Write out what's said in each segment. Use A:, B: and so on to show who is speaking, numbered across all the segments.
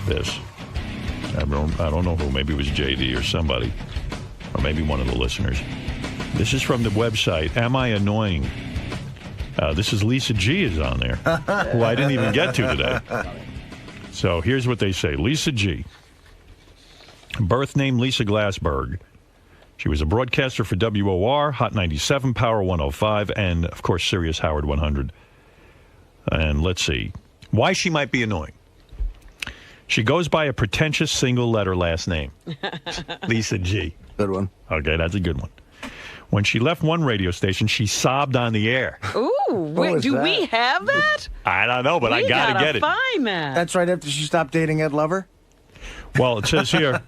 A: this. I don't know who. Maybe it was JD or somebody. Or maybe one of the listeners. This is from the website, Am I Annoying? This is Lisa G is on there, who I didn't even get to today. So here's what they say. Lisa G. Birth name Lisa Glassberg. She was a broadcaster for WOR, Hot 97, Power 105, and, of course, Sirius Howard 100. And let's see. Why she might be annoying. She goes by a pretentious single-letter last name. Lisa G.
B: Good one.
A: Okay, that's a good one. When she left one radio station, she sobbed on the air.
C: Ooh, wait, do we have that?
A: I don't know, but I got to get it.
C: Find that.
B: That's right after she stopped dating Ed Lover?
A: Well, it says here,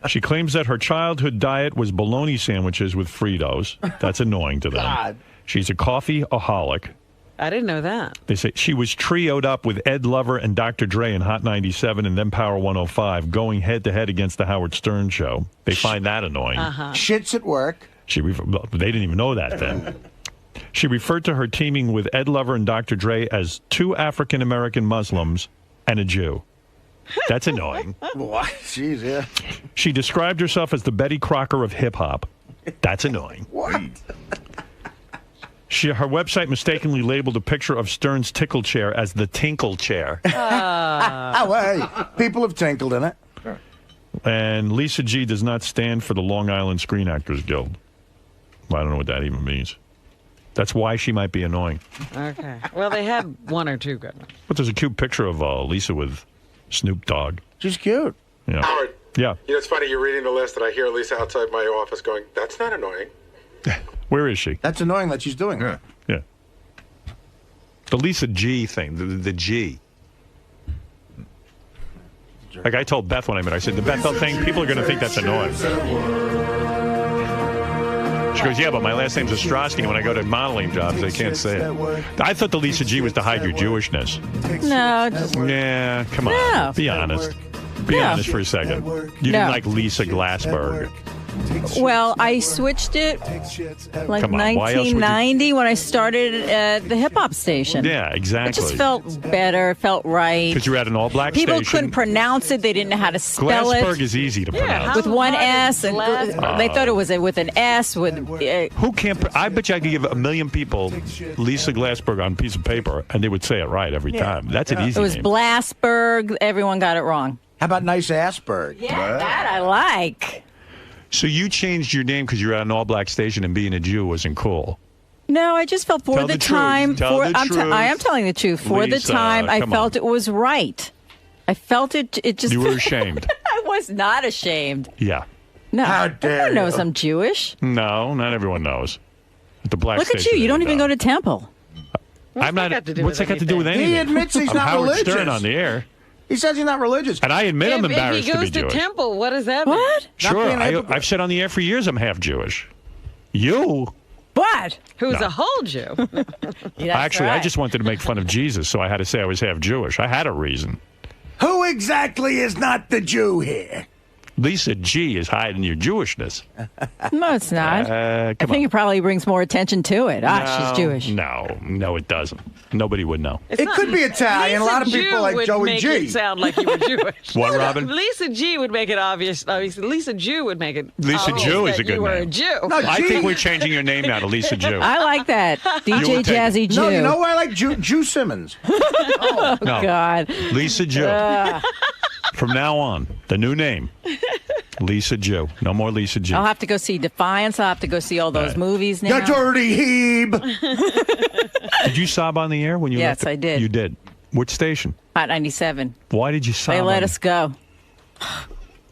A: she claims that her childhood diet was bologna sandwiches with Fritos. That's annoying to them.
B: God.
A: She's a coffee-aholic.
C: I didn't know that.
A: They say she was trioed up with Ed Lover and Dr. Dre in Hot 97 and then Power 105, going head-to-head against the Howard Stern show. They find that annoying.
B: Shits at work.
A: They didn't even know that then. She referred to her teaming with Ed Lover and Dr. Dre as 2 African-American Muslims and a Jew. That's annoying.
B: What? Jeez, yeah.
A: She described herself as the Betty Crocker of hip-hop. That's annoying.
B: What?
A: Her website mistakenly labeled a picture of Stern's tickle chair as the Tinkle chair.
B: Oh, hey, people have tinkled in it.
A: And Lisa G does not stand for the Long Island Screen Actors Guild. Well, I don't know what that even means. That's why she might be annoying.
C: Okay. Well, they had 1 or 2 good ones.
A: But there's a cute picture of Lisa with Snoop Dogg.
B: She's cute.
A: Yeah.
D: Howard.
A: Yeah.
D: You know, it's funny, you're reading the list, and I hear Lisa outside my office going, that's not annoying.
A: Where is she?
B: That's annoying that she's doing it.
A: Yeah. The Lisa G thing, the G. Like I told Beth when I met her, I said, the Bethel thing, people are going to think that's annoying. She goes, yeah, but my last name's Ostrowski, and when I go to modeling jobs, they can't say it. I thought the Lisa G was to hide your Jewishness.
C: No.
A: Yeah, come on.
C: No.
A: Be honest. Be honest for a second. You didn't like Lisa Glassberg.
E: Well, I switched it like 1990 when I started at the hip-hop station.
A: Yeah, exactly.
E: It just felt better, felt right.
A: Because you were at an all-black station.
E: People couldn't pronounce it. They didn't know how to spell
A: Glassberg
E: it.
A: is easy to pronounce.
E: With one S. And they thought it was with an S. With
A: Who can't... I bet you I could give 1 million people Lisa Glassberg on a piece of paper, and they would say it right every time. That's an easy
E: It was
A: name.
E: Blasberg. Everyone got it wrong.
B: How about Nice Assberg?
E: Yeah, that I like.
A: So you changed your name because you were at an all-black station and being a Jew wasn't cool.
E: No, I just felt
A: Tell the
E: time.
A: truth. Tell the truth.
E: I am telling the truth. For
A: Lisa,
E: the time, I
A: come
E: felt
A: on.
E: it was right. I felt it. It just.
A: You were ashamed.
E: I was not ashamed.
A: Yeah.
E: No,
B: How dare
E: everyone knows
B: you.
E: I'm Jewish.
A: No, not everyone knows. At the black
E: Look at
A: station,
E: you. You don't
A: they
E: even
A: know.
E: go to temple.
A: I'm not. What's that got to do with anything?
B: He admits he's
A: I'm
B: not
A: Howard
B: religious.
A: Stern on the air.
B: He says he's not religious.
A: And I admit I'm
C: If
A: embarrassed
C: he
A: to
C: goes
A: be
C: to
A: Jewish.
C: temple, what does that mean?
E: What?
A: Sure,
B: being a hypocrite.
A: I've said on the air for years I'm half Jewish. You?
E: What?
C: Who's
A: No.
C: a whole Jew?
A: Actually, I just wanted to make fun of Jesus, so I had to say I was half Jewish. I had a reason.
B: Who exactly is not the Jew here?
A: Lisa G is hiding your Jewishness.
E: No, it's not. I
A: Come
E: think
A: on.
E: it probably brings more attention to it. She's Jewish.
A: No, it doesn't. Nobody would know.
B: It could be Italian. A lot of
C: Lisa
B: people
C: Jew
B: like
C: would
B: Joey
C: make
B: G.
C: it sound like you were Jewish.
A: What, Robin?
C: Lisa G would make it obvious. Lisa Jew would make it
A: Lisa
C: obvious
A: Jew is
C: that
A: a good
C: you were
A: name.
C: a Jew.
B: No,
A: I
B: G-
A: think we're changing your name now to Lisa Jew.
E: I like that.
A: You
E: DJ
A: would take
E: Jazzy Jew.
B: No, you know why I like Jew Simmons?
A: No.
E: God.
A: Lisa Jew. From now on, the new name, Lisa Jew. No more Lisa Jew.
E: I'll have to go see Defiance. I'll have to go see all those
A: Right.
E: movies now.
B: You dirty heeb.
A: Did you sob on the air when you
E: Yes,
A: left?
E: I did.
A: You did. Which station?
E: Hot 97.
A: Why did you sob?
E: They let
A: on-
E: us go.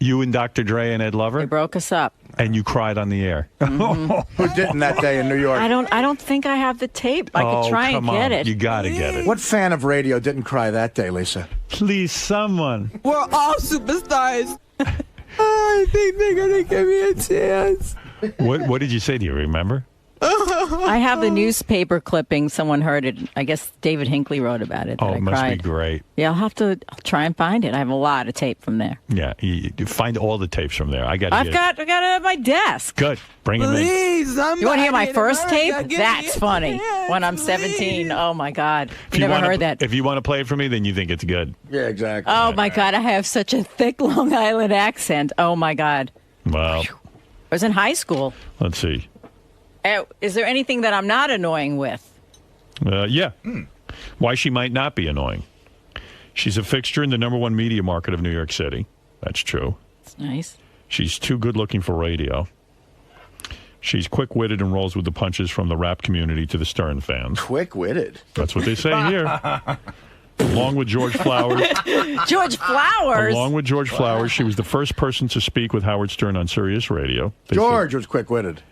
A: You and Dr. Dre and Ed
E: They
A: Lover,
E: broke us up.
A: and you cried on the air.
B: Who didn't that day in New York?
E: I don't think I have the tape. I could try and
A: come
E: get
A: on.
E: it.
A: You got to get it.
B: What fan of radio didn't cry that day, Lisa?
A: Please, someone.
F: We're all superstars. I think they're going to give me a chance.
A: What did you say? Do you remember?
E: I have the newspaper clipping. Someone heard it. I guess David Hinckley wrote about it.
A: Oh, it must be great.
E: Yeah, I'll try and find it. I have a lot of tape from there.
A: Yeah, you find all the tapes from there.
E: I've got it at my desk.
A: Good. Bring them in.
F: Please,
E: you want to hear my first tape? That's funny. When I'm 17. Oh, my God. You never heard that.
A: If you want to play it for me, then you think it's good.
B: Yeah, exactly.
E: Oh, my God. I have such a thick Long Island accent. Oh, my God.
A: Well,
E: I was in high school.
A: Let's see.
E: Is there anything that I'm not annoying with?
A: Yeah. Why she might not be annoying. She's a fixture in the #1 media market of New York City. That's true.
E: That's nice.
A: She's too good looking for radio. She's quick-witted and rolls with the punches from the rap community to the Stern fans.
B: Quick-witted?
A: That's what they say here. Along with George Flowers.
E: George Flowers?
A: Along with George Flowers, she was the first person to speak with Howard Stern on Sirius Radio.
B: George was quick-witted.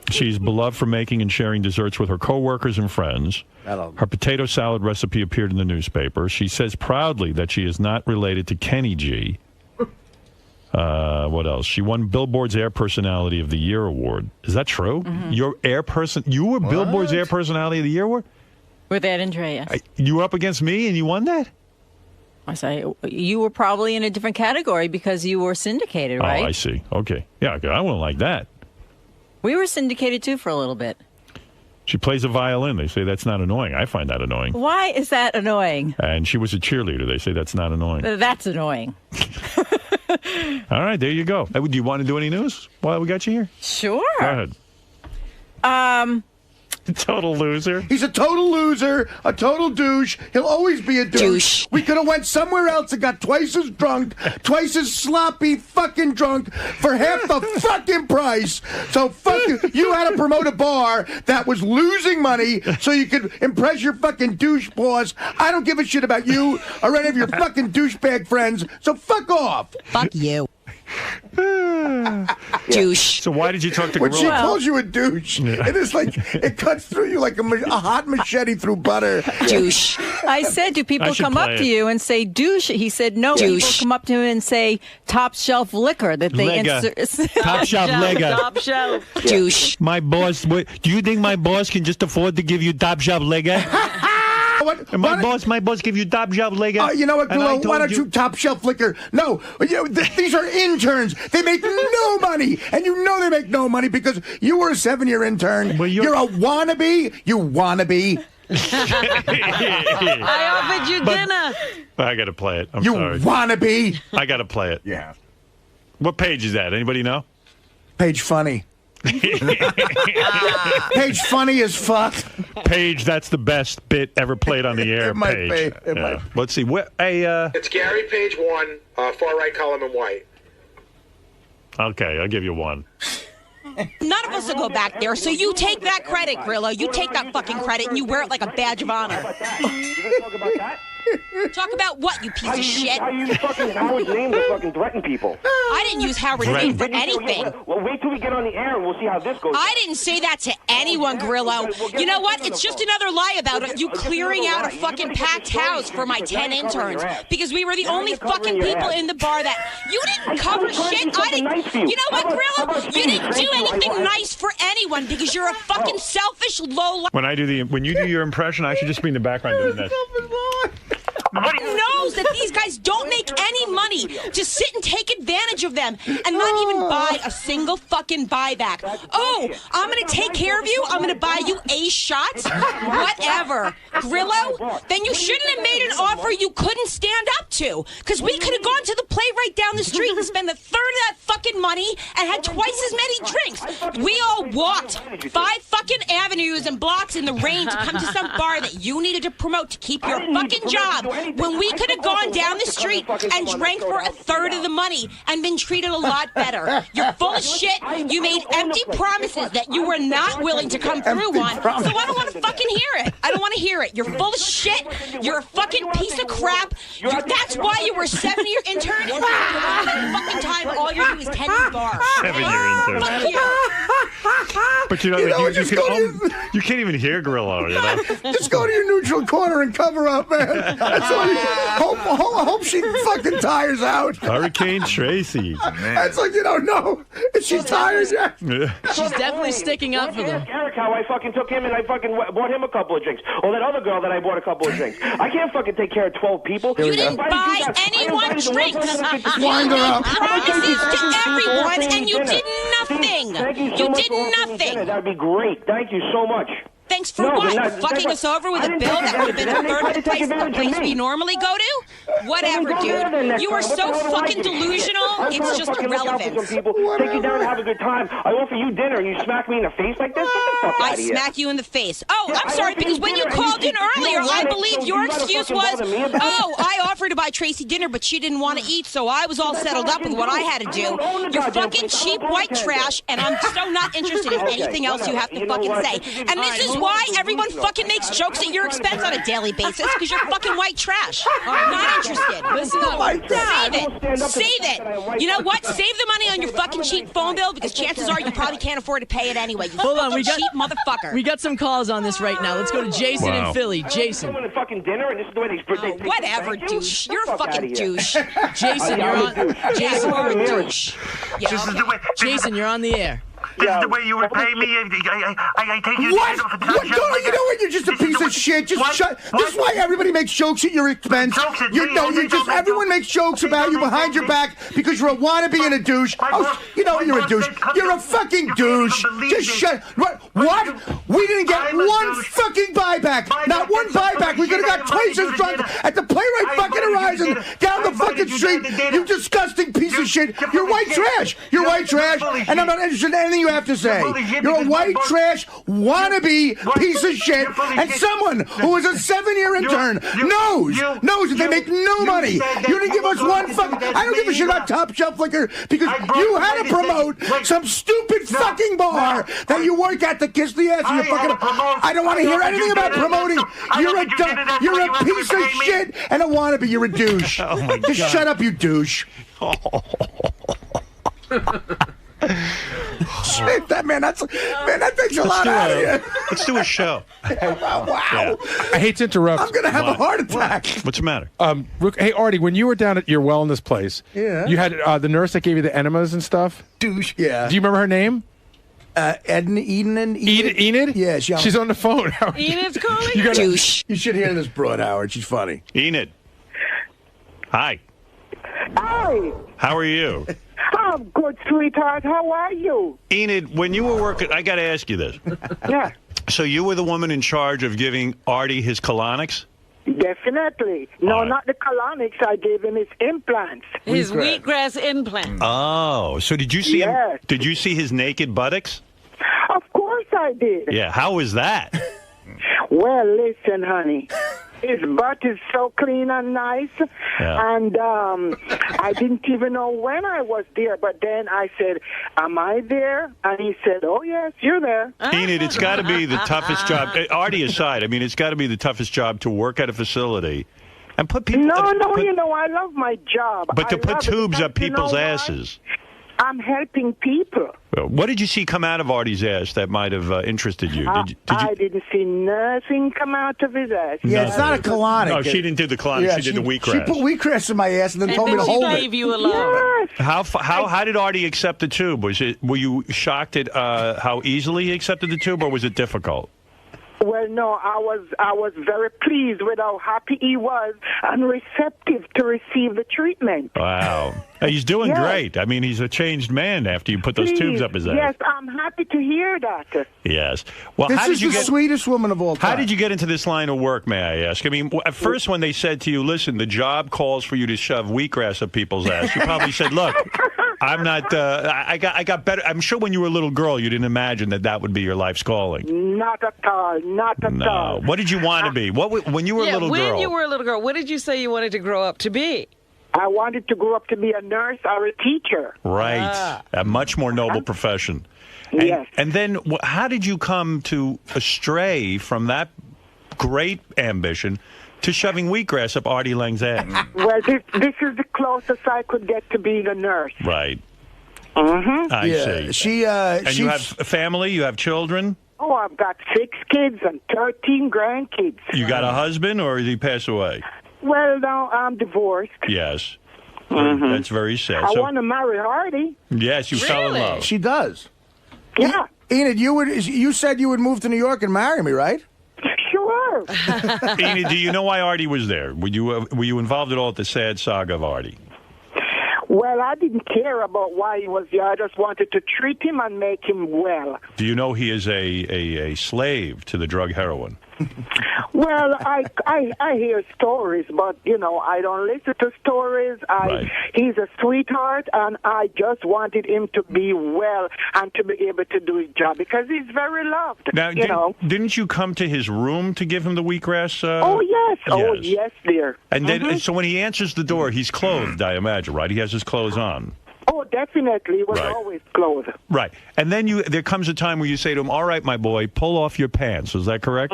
A: She's beloved for making and sharing desserts with her coworkers and friends. Her potato salad recipe appeared in the newspaper. She says proudly that she is not related to Kenny G. What else? She won Billboard's Air Personality of the Year award. Is that true? Mm-hmm. You were Billboard's Air Personality of the Year award?
E: With Ed and Dre, yes.
A: You were up against me and you won that?
E: I say you were probably in a different category because you were syndicated, right?
A: Oh, I see. Okay. Yeah, I wouldn't like that.
E: We were syndicated, too, for a little bit.
A: She plays a violin. They say that's not annoying. I find that annoying.
E: Why is that annoying?
A: And she was a cheerleader. They say that's not annoying.
E: That's annoying.
A: All right, there you go. Do you want to do any news while we got you here?
E: Sure.
A: Go ahead. Total loser.
B: He's a total loser, a total douche. He'll always be a douche. We could have went somewhere else and got twice as drunk, twice as sloppy fucking drunk for half the fucking price. So fuck you. You had to promote a bar that was losing money so you could impress your fucking douche boss. I don't give a shit about you or any of your fucking douchebag friends. So fuck off.
F: Fuck you.
E: Douche.
A: So why did you talk to
B: When
A: Gorilla?
B: she calls you a douche, it is like it cuts through you like a hot machete through butter.
E: Douche. I said, do people come up to you and say douche? He said, no. Douche. People come up to him and say top shelf liquor that they
A: Top shelf liquor.
C: Top shelf.
E: Douche.
A: My boss. Do you think my boss can just afford to give you top shelf liquor? And my boss give you top shelf liquor.
B: You know what, Grillo? Why don't you top shelf liquor? No, these are interns. They make no money, and you know they make no money because you were a 7-year intern. Well, you're a wannabe. You wannabe.
C: I offered you dinner.
A: I got to play it. I'm
B: you
A: sorry.
B: You wannabe.
A: I got to play it.
B: Yeah.
A: What page is that? Anybody know?
B: Page funny. Page funny as fuck.
A: Page, that's the best bit ever played on the air.
B: It might
A: Page.
B: be. It might.
A: Let's see.
D: It's Gary, page 1, far right column in white.
A: Okay, I'll give you one.
G: None of us will go back there, so you take that credit, Grillo. You take that fucking credit and you wear it like a badge of honor. Talk about what, you piece of shit?
H: How you use fucking Howard's name to fucking threaten people?
G: I didn't use Howard's name for anything.
H: Well, wait till we get on the air and we'll see how this goes.
G: I didn't say that to anyone, Grillo. You know what? It's just another lie about you clearing out a fucking packed house for my 10 interns because we were the only fucking people in the bar that... You didn't cover shit. I didn't... You know what, Grillo? You didn't do anything nice for anyone because you're a fucking selfish low...
A: When you do your impression, I should just be in the background doing this.
G: Everybody knows that these guys don't make any money to sit and take advantage of them and not even buy a single fucking buyback. Oh, I'm going to take care of you? I'm going to buy you a shot? Whatever. Grillo? Then you shouldn't have made an offer you couldn't stand up to. Because we could have gone to the play right down the street and spent a third of that fucking money and had twice as many drinks. We all walked 5 fucking avenues and blocks in the rain to come to some bar that you needed to promote to keep your fucking job. When we could have gone down the street and drank for a third of the money and been treated a lot better. You're full of shit. You made empty promises that you were not willing to come through on. So I don't want to fucking hear it. I don't want to hear it. You're full of shit. You're a fucking piece of crap. That's why you were a 7-year intern. And the fucking time all you do is tend to bar.
A: 7-year intern.
G: Fuck you.
A: But you can't even hear Grillo, you know?
B: Just go to your neutral corner and cover up, man. That's all you hope she fucking tires out.
A: Hurricane Tracey.
B: That's like, no. Is she tired yet?
F: She's definitely sticking up for them.
H: Ask Eric how I fucking took him and I fucking bought him a couple of drinks. Or that other girl that I bought a couple of drinks. I can't fucking take care of 12 people.
G: You didn't buy anyone drinks.
B: Wind her up.
G: Promises to everyone, and you did nothing.
H: Thank you so much
G: did nothing.
H: That would be great. Thank you so much.
G: Thanks for what? Fucking us over with a bill that would have been a third of the price of the place we normally go to? Whatever, dude. You are so fucking delusional. It's just irrelevant.
H: People take you down and have a good time. I offer you dinner and you smack me in the face like this? Get the fuck out of here.
G: I smack you in the face. Oh, I'm sorry, because when you called in earlier, I believe your excuse was, I offered to buy Tracey dinner, but she didn't want to eat, so I was all settled up with what I had to do. You're fucking cheap white trash, and I'm so not interested in anything else you have to fucking say. And this is why everyone fucking makes jokes at your expense on a daily basis, because you're fucking white trash. I'm not interested.
F: Listen up.
G: Save it. You know what? Save the money on your fucking cheap phone bill, because chances are you probably can't afford to pay it anyway. You
F: Hold on,
G: cheap motherfucker.
F: We got some calls on this right now. Let's go to Jason in Philly. Jason.
H: Fucking dinner, and this is the way they
G: Whatever, douche. You're a fucking douche.
F: Jason, you're on. Jason,
G: you're a douche.
F: Jason, you're on the air.
I: This is the way you would pay me. I take you.
B: What? You know what? You're just a piece of shit. Just shut. This is why everybody makes jokes at your expense. Everyone makes jokes about you behind your back because you're a wannabe and a douche. You're a douche. You're a fucking douche. Just shut. What? We didn't get one fucking buyback. Not one buyback. We could have got twice as drunk at the Playwright fucking Horizon down the fucking street. You disgusting piece of shit. You're white trash. You're white trash, and I'm not interested in anything you have to say. You're a white trash wannabe piece of shit, and someone who is a 7-year intern knows that they make no money. You didn't give us one fucking. I don't give a shit about Top Shelf Liquor because you had to promote some stupid fucking bar that you work at to kiss the ass of your fucking. I don't want to hear anything about promoting. You're a piece of shit and a wannabe. You're a douche. Just shut up, you douche. Shit, that takes a lot out of you.
A: Let's do a show.
B: Wow.
J: Yeah. I hate to interrupt.
B: I'm going to have a heart attack.
A: What's the matter?
J: Hey, Artie, when you were down at your wellness place, you had the nurse that gave you the enemas and stuff?
B: Douche, yeah.
J: Do you remember her name?
B: Enid? Yeah,
J: she's on the phone.
C: Enid's calling?
B: Douche. You should hear this broad, Howard. She's funny.
A: Enid. Hi.
K: Hi.
A: How are you?
K: I'm good, sweetheart. How are you?
A: Enid, when you were working, I got to ask you this.
K: Yeah.
A: So you were the woman in charge of giving Artie his colonics?
K: Definitely. No, not the colonics. I gave him his implants.
C: His wheatgrass implants.
A: Oh, so did you see him? Did you see his naked buttocks?
K: Of course I did.
A: Yeah, how was that?
K: Well, listen, honey. His butt is so clean and nice, and I didn't even know when I was there, but then I said, am I there? And he said, oh, yes, you're there.
A: Enid, it's got to be the toughest job. Artie aside, I mean, it's got to be the toughest job to work at a facility and put people...
K: No, I love my job.
A: But to put tubes up people's asses.
K: I'm helping people.
A: What did you see come out of Artie's ass that might have interested you?
K: I didn't see nothing come out of his ass.
B: Yeah, it's not a colonic.
A: No, she didn't do the colonic. She did the wheatgrass.
B: She put wheatgrass in my ass and then told me to hold it.
C: She gave you a loan.
K: Yes.
A: How did Artie accept the tube? Were you shocked at how easily he accepted the tube, or was it difficult?
K: Well, no, I was very pleased with how happy he was and receptive to receive the treatment.
A: Wow. He's doing great. I mean, he's a changed man after you put those tubes up his ass.
K: Yes, I'm happy to hear that.
A: Yes. Well,
B: this is the sweetest woman of all time.
A: How did you get into this line of work, may I ask? I mean, at first when they said to you, listen, the job calls for you to shove wheatgrass up people's ass, you probably said, look, I'm not, I got better. I'm sure when you were a little girl, you didn't imagine that would be your life's calling.
K: Not at all. Not at all.
A: What did you want to be? When you were a little girl?
C: When you were a little girl, what did you say you wanted to grow up to be?
K: I wanted to grow up to be a nurse or a teacher.
A: Right. A much more noble profession.
K: Yes.
A: And then how did you come to astray from that great ambition to shoving wheatgrass up Artie Lang's ass?
K: Well, this is the closest I could get to being a nurse.
A: Right. I see.
B: She,
A: you have a family? You have children?
K: Oh, I've got 6 kids and 13 grandkids.
A: You got a husband, or did he pass away?
K: Well, no, I'm divorced.
A: Yes. That's very sad.
K: I want to marry Artie.
A: Yes, you fell in love.
B: She does.
K: Yeah.
B: Enid, you said you would move to New York and marry me, right?
K: Sure.
A: Enid, do you know why Artie was there? Were you involved at all at the sad saga of Artie?
K: Well, I didn't care about why he was there. I just wanted to treat him and make him well.
A: Do you know he is a slave to the drug heroin?
K: Well, I hear stories, but, I don't listen to stories. He's a sweetheart, and I just wanted him to be well and to be able to do his job because he's very loved.
A: Now, didn't you come to his room to give him the wheatgrass?
K: Oh, yes. Oh, yes, dear.
A: And then, so when he answers the door, he's clothed, I imagine, right? He has his clothes on.
K: Oh, definitely. He was always clothed.
A: Right. And then there comes a time where you say to him, all right, my boy, pull off your pants. Is that correct?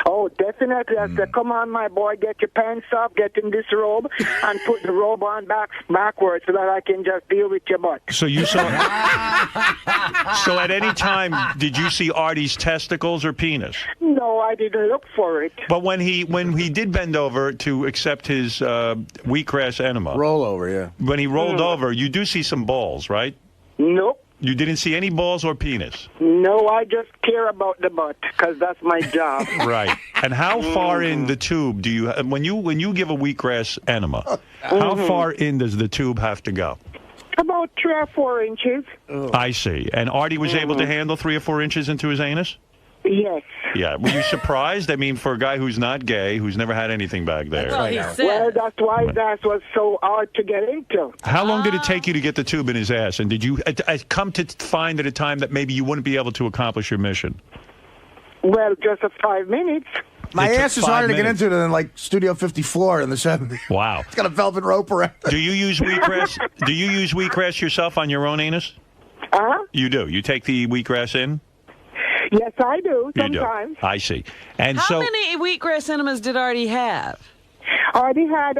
K: Oh, definitely. I said, come on, my boy, get your pants off, get in this robe, and put the robe on backwards so that I can just deal with your butt.
A: So you saw... So at any time, did you see Artie's testicles or penis?
K: No, I didn't look for it.
A: But when he did bend over to accept his wheatgrass enema...
B: Roll over, yeah.
A: When he rolled over, you do see some balls, right?
K: Nope.
A: You didn't see any balls or penis?
K: No, I just care about the butt because that's my job.
A: Right. And how far in the tube do you... When you give a wheatgrass enema, how far in does the tube have to go?
K: About 3 or 4 inches.
A: I see. And Artie was able to handle 3 or 4 inches into his anus?
K: Yes.
A: Yeah. Were you surprised? I mean, for a guy who's not gay, who's never had anything back there.
K: Well, that's why that was so hard to get into.
A: How long did it take you to get the tube in his ass? And did you come to find at a time that maybe you wouldn't be able to accomplish your mission?
K: Well, just 5 minutes.
B: My ass is harder to get into than like Studio 54 in the 70s.
A: Wow.
B: It's got a velvet rope around it.
A: Do you use wheatgrass? Do you use wheatgrass yourself on your own anus? You do. You take the wheatgrass in?
K: Yes, I do,
A: You do.
K: sometimes.
A: I see. And
C: How many wheatgrass enemas did Artie have?
K: Artie had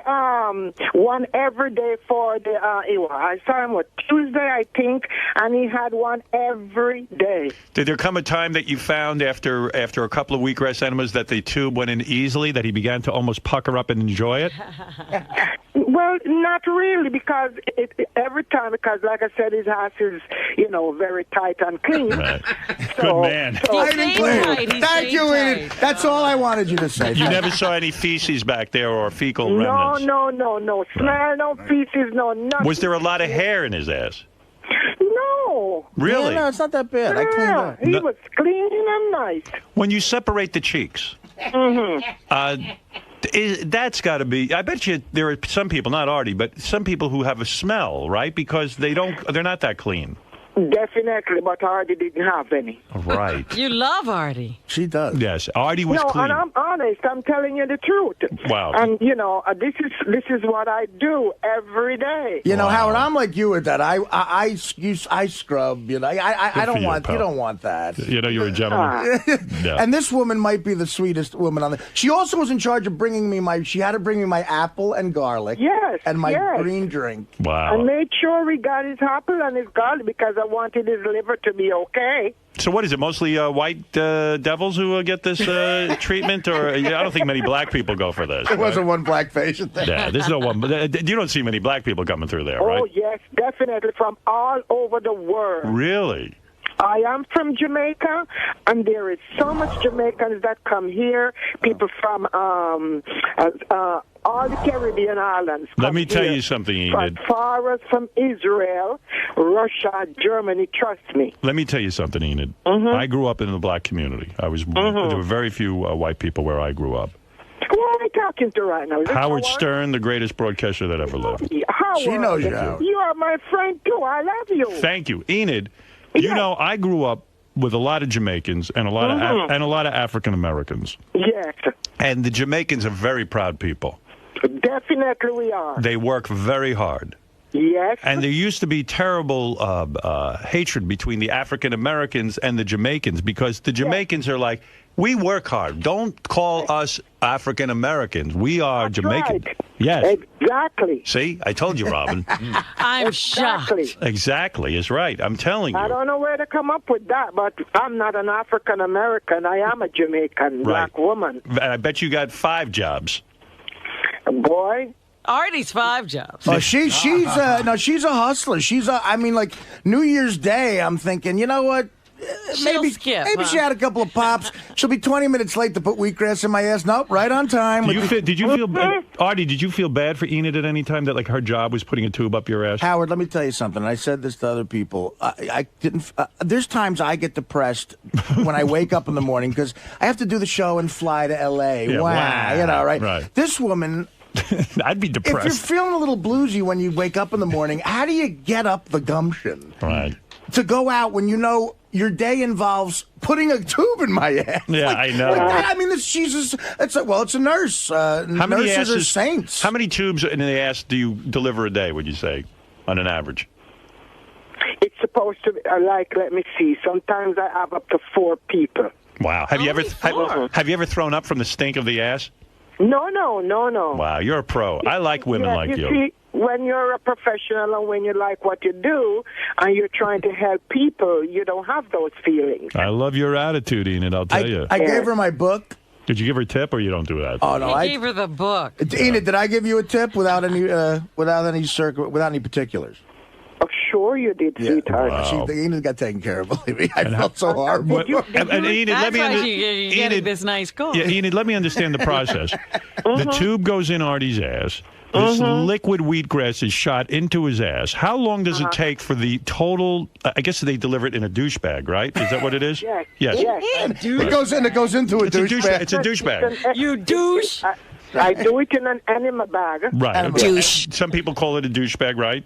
K: one every day for the, I saw him Tuesday, I think, and he had one every day.
A: Did there come a time that you found after a couple of wheatgrass enemas that the tube went in easily, that he began to almost pucker up and enjoy it?
K: Well, not really, because every time, because like I said, his ass is, very tight and clean.
A: Right.
K: So,
A: Good man.
B: Tight and clean. Thank you, Enid. That's all I wanted you to say.
A: You never saw any feces back there or fecal remnants?
K: No. Smell, no feces, no nothing.
A: Was there a lot of hair in his ass?
K: No.
A: Really?
B: Yeah, no, it's not that bad. I cleaned up.
K: He was clean and nice.
A: When you separate the cheeks, that's got to be... I bet you there are some people, not Artie, but some people who have a smell, right? Because they're not that clean.
K: Definitely, but Artie didn't have any.
A: Right.
C: You love Artie.
B: She does.
A: Yes, Artie was clean.
K: No, and I'm honest. I'm telling you the truth.
A: Wow.
K: And, this is what I do every day.
B: Howard, I'm like you with that. I scrub. I don't want...
A: pal.
B: You don't want that.
A: You're a gentleman. Yeah.
B: And this woman might be the sweetest woman on the... She also was in charge of bringing me She had to bring me my apple and garlic.
K: Yes.
B: And my green drink.
A: Wow.
K: I made sure we got his apple and his garlic because I wanted his liver to be okay.
A: So what is it? Mostly white devils who get this treatment, or I don't think many black people go for this.
B: There wasn't one black patient there.
A: Yeah, there's no one. You don't see many black people coming through there, right?
K: Oh yes, definitely from all over the world.
A: Really?
K: I am from Jamaica, and there is so much Jamaicans that come here. People from all the Caribbean islands.
A: Let me tell you something, Enid.
K: As far as from Israel, Russia, Germany, trust me.
A: Let me tell you something, Enid. I grew up in the black community. There were very few white people where I grew up.
K: Who are we talking to right now?
A: Howard Stern, the greatest broadcaster that ever lived.
K: Howard,
B: she knows you, Howard.
K: You are my friend, too. I love you.
A: Thank you. Enid, you know, I grew up with a lot of Jamaicans and a lot of African Americans.
K: Yes.
A: And the Jamaicans are very proud people.
K: Definitely we are.
A: They work very hard.
K: Yes.
A: And there used to be terrible hatred between the African Americans and the Jamaicans, because the Jamaicans are like, we work hard. Don't call us African Americans. We are Jamaican.
K: Right.
A: Yes.
K: Exactly.
A: See, I told you, Robin.
C: I'm shocked.
A: Exactly is right. I'm telling you.
K: I don't know where to come up with that, but I'm not an African American. I am a Jamaican black woman.
A: I bet you got 5 jobs.
K: Boy.
C: Artie's 5 jobs.
B: Oh, she's a hustler. I mean, like New Year's Day, I'm thinking, you know what? Maybe she had a couple of pops. She'll be 20 minutes late to put wheatgrass in my ass. Nope, right on time.
A: Did you feel Artie? Did you feel bad for Enid at any time that like her job was putting a tube up your ass?
B: Howard, let me tell you something. I said this to other people. I didn't. There's times I get depressed when I wake up in the morning because I have to do the show and fly to L.A.
A: Yeah, wow.
B: You know, right?
A: Right.
B: This woman.
A: I'd be depressed.
B: If you're feeling a little bluesy when you wake up in the morning, how do you get up the gumption?
A: Right.
B: To go out when you know your day involves putting a tube in my ass.
A: Yeah, I know.
B: I mean, it's a nurse.
A: How many
B: nurses
A: asses,
B: are saints.
A: How many tubes in the ass do you deliver a day, would you say, on an average?
K: It's supposed to be, let me see. Sometimes I have up to 4 people.
A: Wow. Have you ever thrown up from the stink of the ass?
K: No.
A: Wow, you're a pro. I like women like you.
K: See, when you're a professional and when you like what you do and you're trying to help people, you don't have those feelings.
A: I love your attitude, Enid, I'll tell you.
B: I gave her my book.
A: Did you give her a tip or you don't do that?
B: Oh, no.
C: I gave her the book.
B: Enid, did I give you a tip without any particulars?
K: Oh, sure you did, sweetheart.
B: Wow. Enid got taken care of, believe me. I felt so horrible.
A: And Enid,
C: That's why you're getting this nice call.
A: Yeah, Enid, let me understand the process. The tube goes in Artie's ass. This liquid wheatgrass is shot into his ass. How long does it take for the total? I guess they deliver it in a douche bag, right? Is that what it is?
K: Yes.
B: It goes into a douche bag.
A: It's a douche bag.
C: You douche.
K: I do it in an enema bag.
A: Right.
E: Douche.
A: Some people call it a douche bag, right?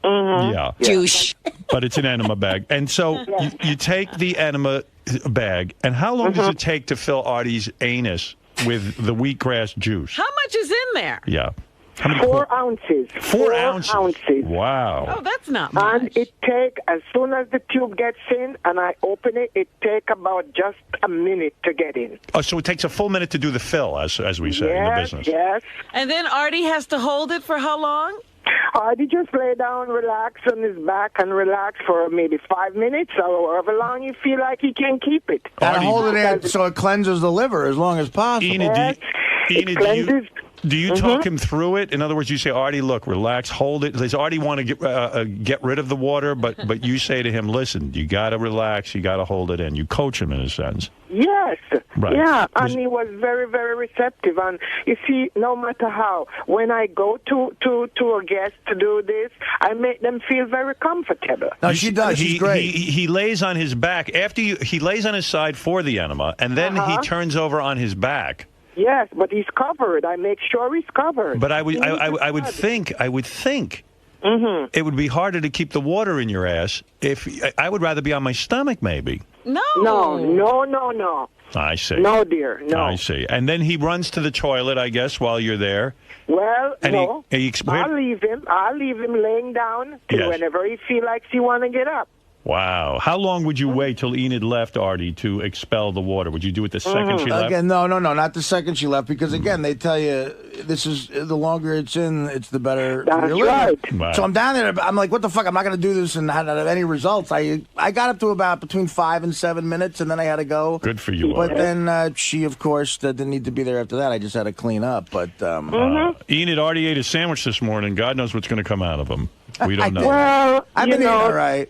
A: Yeah.
E: Douche.
A: But it's an enema bag. And so you take the enema bag, and how long does it take to fill Artie's anus with the wheatgrass juice?
C: How much is in there?
A: Yeah. How many
K: 4 ounces.
A: 4 ounces. Wow.
C: Oh, that's not much.
K: And it take, as soon as the tube gets in and I open it, it take about just a minute to get in.
A: Oh, so it takes a full minute to do the fill, as we say in the business.
K: Yes.
C: And then Artie has to hold it for how long?
K: Artie just lay down, relax on his back, and relax for maybe 5 minutes or however long you feel like he can keep it.
B: And hold it in so it cleanses the liver as long as possible.
A: Enid,
K: it cleanses.
A: Do you talk him through it? In other words, you say, Artie, look, relax, hold it. Does Artie want to get rid of the water? But you say to him, listen, you got to relax, you got to hold it in. You coach him in a sense.
K: Yes.
A: Right.
K: Yeah, and he was very, very receptive. And you see, no matter how, when I go to a guest to do this, I make them feel very comfortable.
B: No, she does. She's great.
A: He lays on his back after he lays on his side for the enema, and then he turns over on his back.
K: Yes, but he's covered. I make sure he's covered.
A: But I would think it would be harder to keep the water in your ass if I would rather be on my stomach, maybe.
C: No.
A: I see.
K: No, dear, no.
A: I see. And then he runs to the toilet, I guess, while you're there.
K: Well,
A: and
K: no.
A: I'll
K: leave him laying down till whenever he feels like he want to get up.
A: Wow. How long would you wait till Enid left, Artie, to expel the water? Would you do it the second she left?
B: Again, no, not the second she left, because, again, they tell you this is the longer it's in, it's the better.
K: That's right.
A: Wow.
B: So I'm down there. I'm like, what the fuck? I'm not going to do this and not have any results. I got up to about between 5 and 7 minutes, and then I had to go.
A: Good for you,
B: But
A: Artie.
B: then she, of course, didn't need to be there after that. I just had to clean up. But
A: Enid, Artie ate a sandwich this morning. God knows what's going to come out of him. We don't know.
K: Well,
B: I've been eating all right.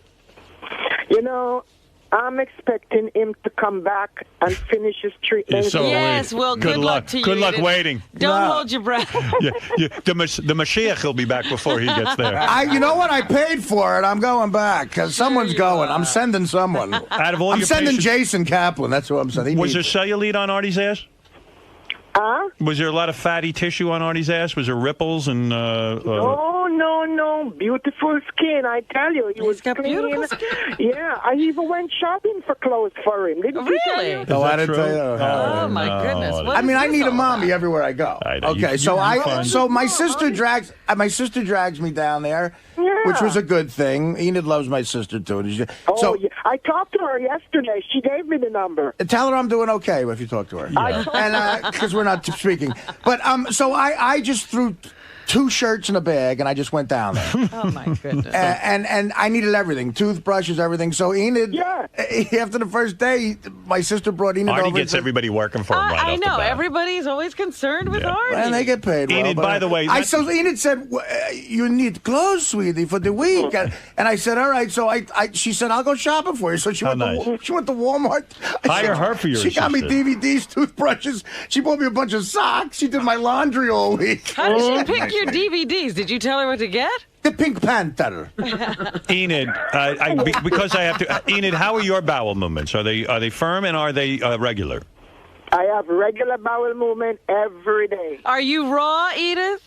K: You know, I'm expecting him to come back and finish his treatment.
C: Yes, well, good luck to you.
A: Good luck waiting.
C: Don't hold your breath.
A: The Mashiach will be back before he gets there.
B: You know what? I paid for it. I'm going back because someone's going. I'm sending someone.
A: Out of all
B: I'm
A: your
B: sending
A: patients,
B: Jason Kaplan. That's who I'm sending.
A: Was there cellulite on Artie's ass?
K: Huh?
A: Was there a lot of fatty tissue on Artie's ass? Was there ripples and?
K: No. No. Beautiful skin, I tell you. He was
C: got
K: clean.
C: beautiful skin.
K: Yeah, I even went shopping for clothes for him. Didn't you tell
C: Really?
K: you?
B: No, I didn't tell you.
C: Oh, my goodness. What
B: I mean,
C: is
B: I
C: this
B: need a
C: all
B: mommy
C: about?
B: everywhere I go.
A: I know.
B: Okay, so my sister drags me down there, which was a good thing. Enid loves my sister too.
K: Yeah. I talked to her yesterday. She gave me the number.
B: Tell her I'm doing okay if you talk to her.
K: I told
B: And because we're not speaking. But so I just threw 2 shirts in a bag and I just went down there.
C: Oh my goodness.
B: And I needed everything, toothbrushes, everything. So Enid, after the first day, my sister brought Enid
A: Artie
B: over.
A: gets everybody working for him right
C: I
A: off the
C: know.
A: bat.
C: Everybody's always concerned with Artie.
B: And they get paid well.
A: Enid,
B: but,
A: by the way,
B: so Enid said, you need clothes, sweetie, for the week. And I said, all right. So she said, I'll go shopping for you. So she went to Walmart.
A: Hire her for your
B: She got me
A: sister.
B: DVDs, toothbrushes. She bought me a bunch of socks. She did my laundry all week.
C: How did she pick your DVDs? Did you tell her what to get?
B: The Pink Panther.
A: Enid, because I have to. Enid, how are your bowel movements? Are they firm and are they regular?
K: I have regular bowel movement every day.
C: Are you raw, Edith?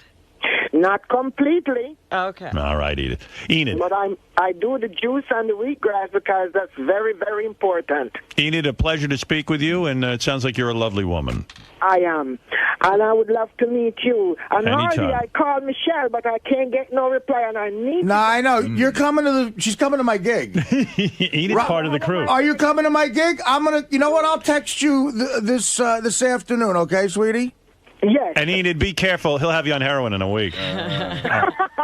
K: Not completely.
C: Okay.
A: All right, Edith. Enid.
K: But I do the juice and the wheatgrass because that's very, very important.
A: Enid, a pleasure to speak with you, and it sounds like you're a lovely woman.
K: I am. And I would love to meet you. And
A: Anytime.
K: Hardy, I called Michelle, but I can't get no reply, and I need
B: No, I know. You're coming she's coming to my gig.
A: Enid's part of the crew.
B: Are you coming to my gig? You know what? I'll text you this afternoon, okay, sweetie?
K: Yes.
A: And Enid, be careful. He'll have you on heroin in a week. All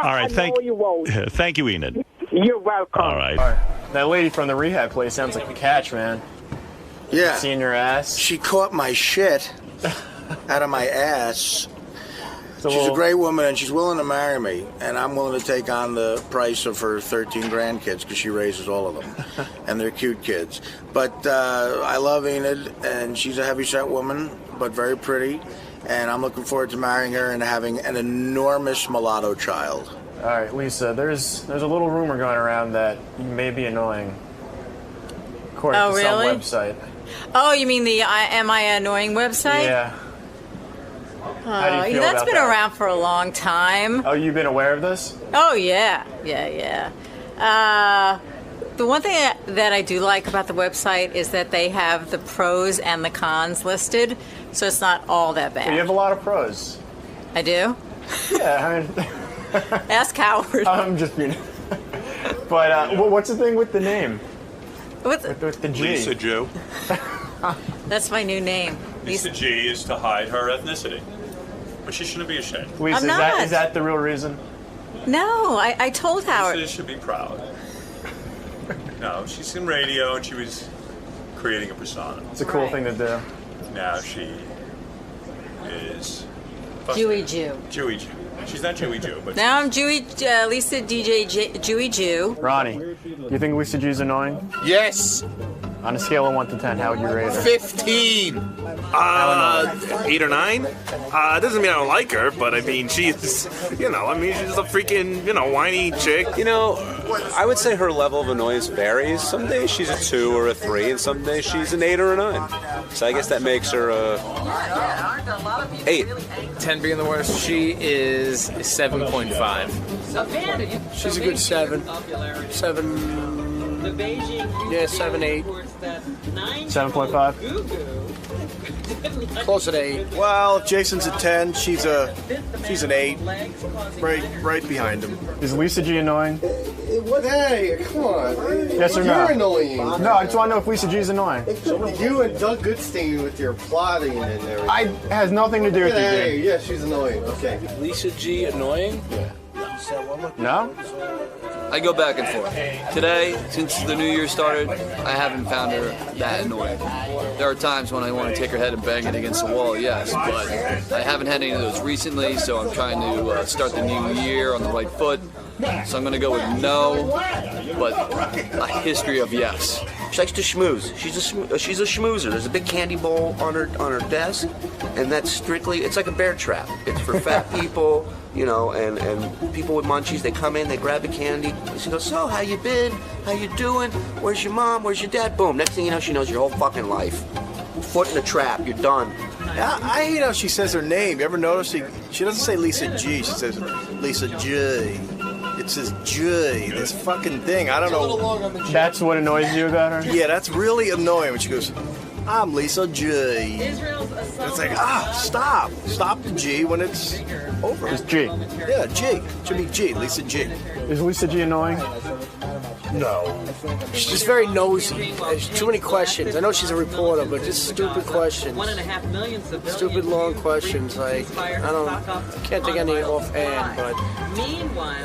A: right.
K: No, you won't.
A: Thank you, Enid.
K: You're welcome.
A: All right.
L: That lady from the rehab place sounds like a catch, man.
B: Yeah.
L: Seeing your ass.
B: She caught my shit out of my ass.
L: So
B: She's a great woman, and she's willing to marry me, and I'm willing to take on the price of her 13 grandkids because she raises all of them, and they're cute kids. But I love Enid, and she's a heavyset woman, but very pretty, and I'm looking forward to marrying her and having an enormous mulatto child.
L: All right, Lisa, there's a little rumor going around that you may be annoying, according to some website.
E: Oh, you mean the Am I Annoying website?
L: Yeah. How do you feel
E: That's
L: about
E: been
L: that?
E: around for a long time.
L: Oh, you've been aware of this?
E: Oh, yeah. The one thing that I do like about the website is that they have the pros and the cons listed, so it's not all that bad.
L: Well, you have a lot of pros.
E: I do?
L: Yeah, I mean...
E: Ask Howard.
L: I'm just being... But what's the thing with the name?
E: With
L: the G?
M: Lisa Jew.
E: That's my new name.
M: Lisa G is to hide her ethnicity. But she shouldn't be ashamed.
L: Lisa,
E: I'm not.
L: Is that the real reason?
E: No, I told Howard.
M: Lisa should be proud. No, she's in radio and she was creating a persona.
L: It's a cool thing to do.
M: Now she is...
E: Jewy Jew.
M: Jewy Jew. She's not Jewy Jew, but...
E: Now I'm Jewy, Lisa DJ Jewy Jew.
L: Ronnie, you think Lisa G's annoying?
N: Yes.
L: On a scale of 1 to 10, how would you rate her?
N: 15. 8 or 9. Doesn't mean I don't like her, but I mean, she's, she's a freaking, whiny chick.
O: I would say her level of annoyance varies. Some days she's a 2 or a 3, and some days she's an 8 or a 9. So I guess that makes her a 8.
P: 10 being the worst. She is 7.5.
Q: She's a good 7. 7. Yeah, 7, 8.
L: 7.5.
Q: Closer to 8.
R: Well, if Jason's a 10, she's an 8. Right behind him.
L: Is Lisa G annoying?
R: Hey, come on.
L: Yes or no?
R: You're annoying.
L: No, I just want to know if Lisa G is annoying.
R: You and Doug Goodstein with your plotting and everything.
L: It has nothing to do with you,
R: Hey,
L: Jim.
R: yeah, she's annoying. Okay.
P: Lisa G annoying?
R: Yeah.
L: No?
P: I go back and forth. Today, since the new year started, I haven't found her that annoying. There are times when I want to take her head and bang it against the wall, yes, but I haven't had any of those recently, so I'm trying to start the new year on the right foot. So I'm going to go with no, but a history of yes.
S: She likes to schmooze. She's a schmoozer. There's a big candy bowl on her desk, and that's strictly, it's like a bear trap. It's for fat people, and people with munchies. They come in, they grab the candy. She goes, so, how you been? How you doing? Where's your mom? Where's your dad? Boom. Next thing you know, she knows your whole fucking life. Foot in the trap. You're done.
R: I hate how she says her name. You ever notice she doesn't say Lisa G. She says Lisa J. It's this J, this fucking thing. I don't know.
L: That's what annoys you about her?
R: Yeah, that's really annoying when she goes, I'm Lisa J. It's like, stop. Stop the G when it's over.
L: It's G.
R: Yeah, G. It should be G, Lisa G.
L: Is Lisa G annoying?
R: No.
Q: She's just very nosy. There's too many questions. I know she's a reporter, but just stupid questions.
C: 1.5 million civilians.
Q: Stupid long questions. Like, I can't think any offhand, but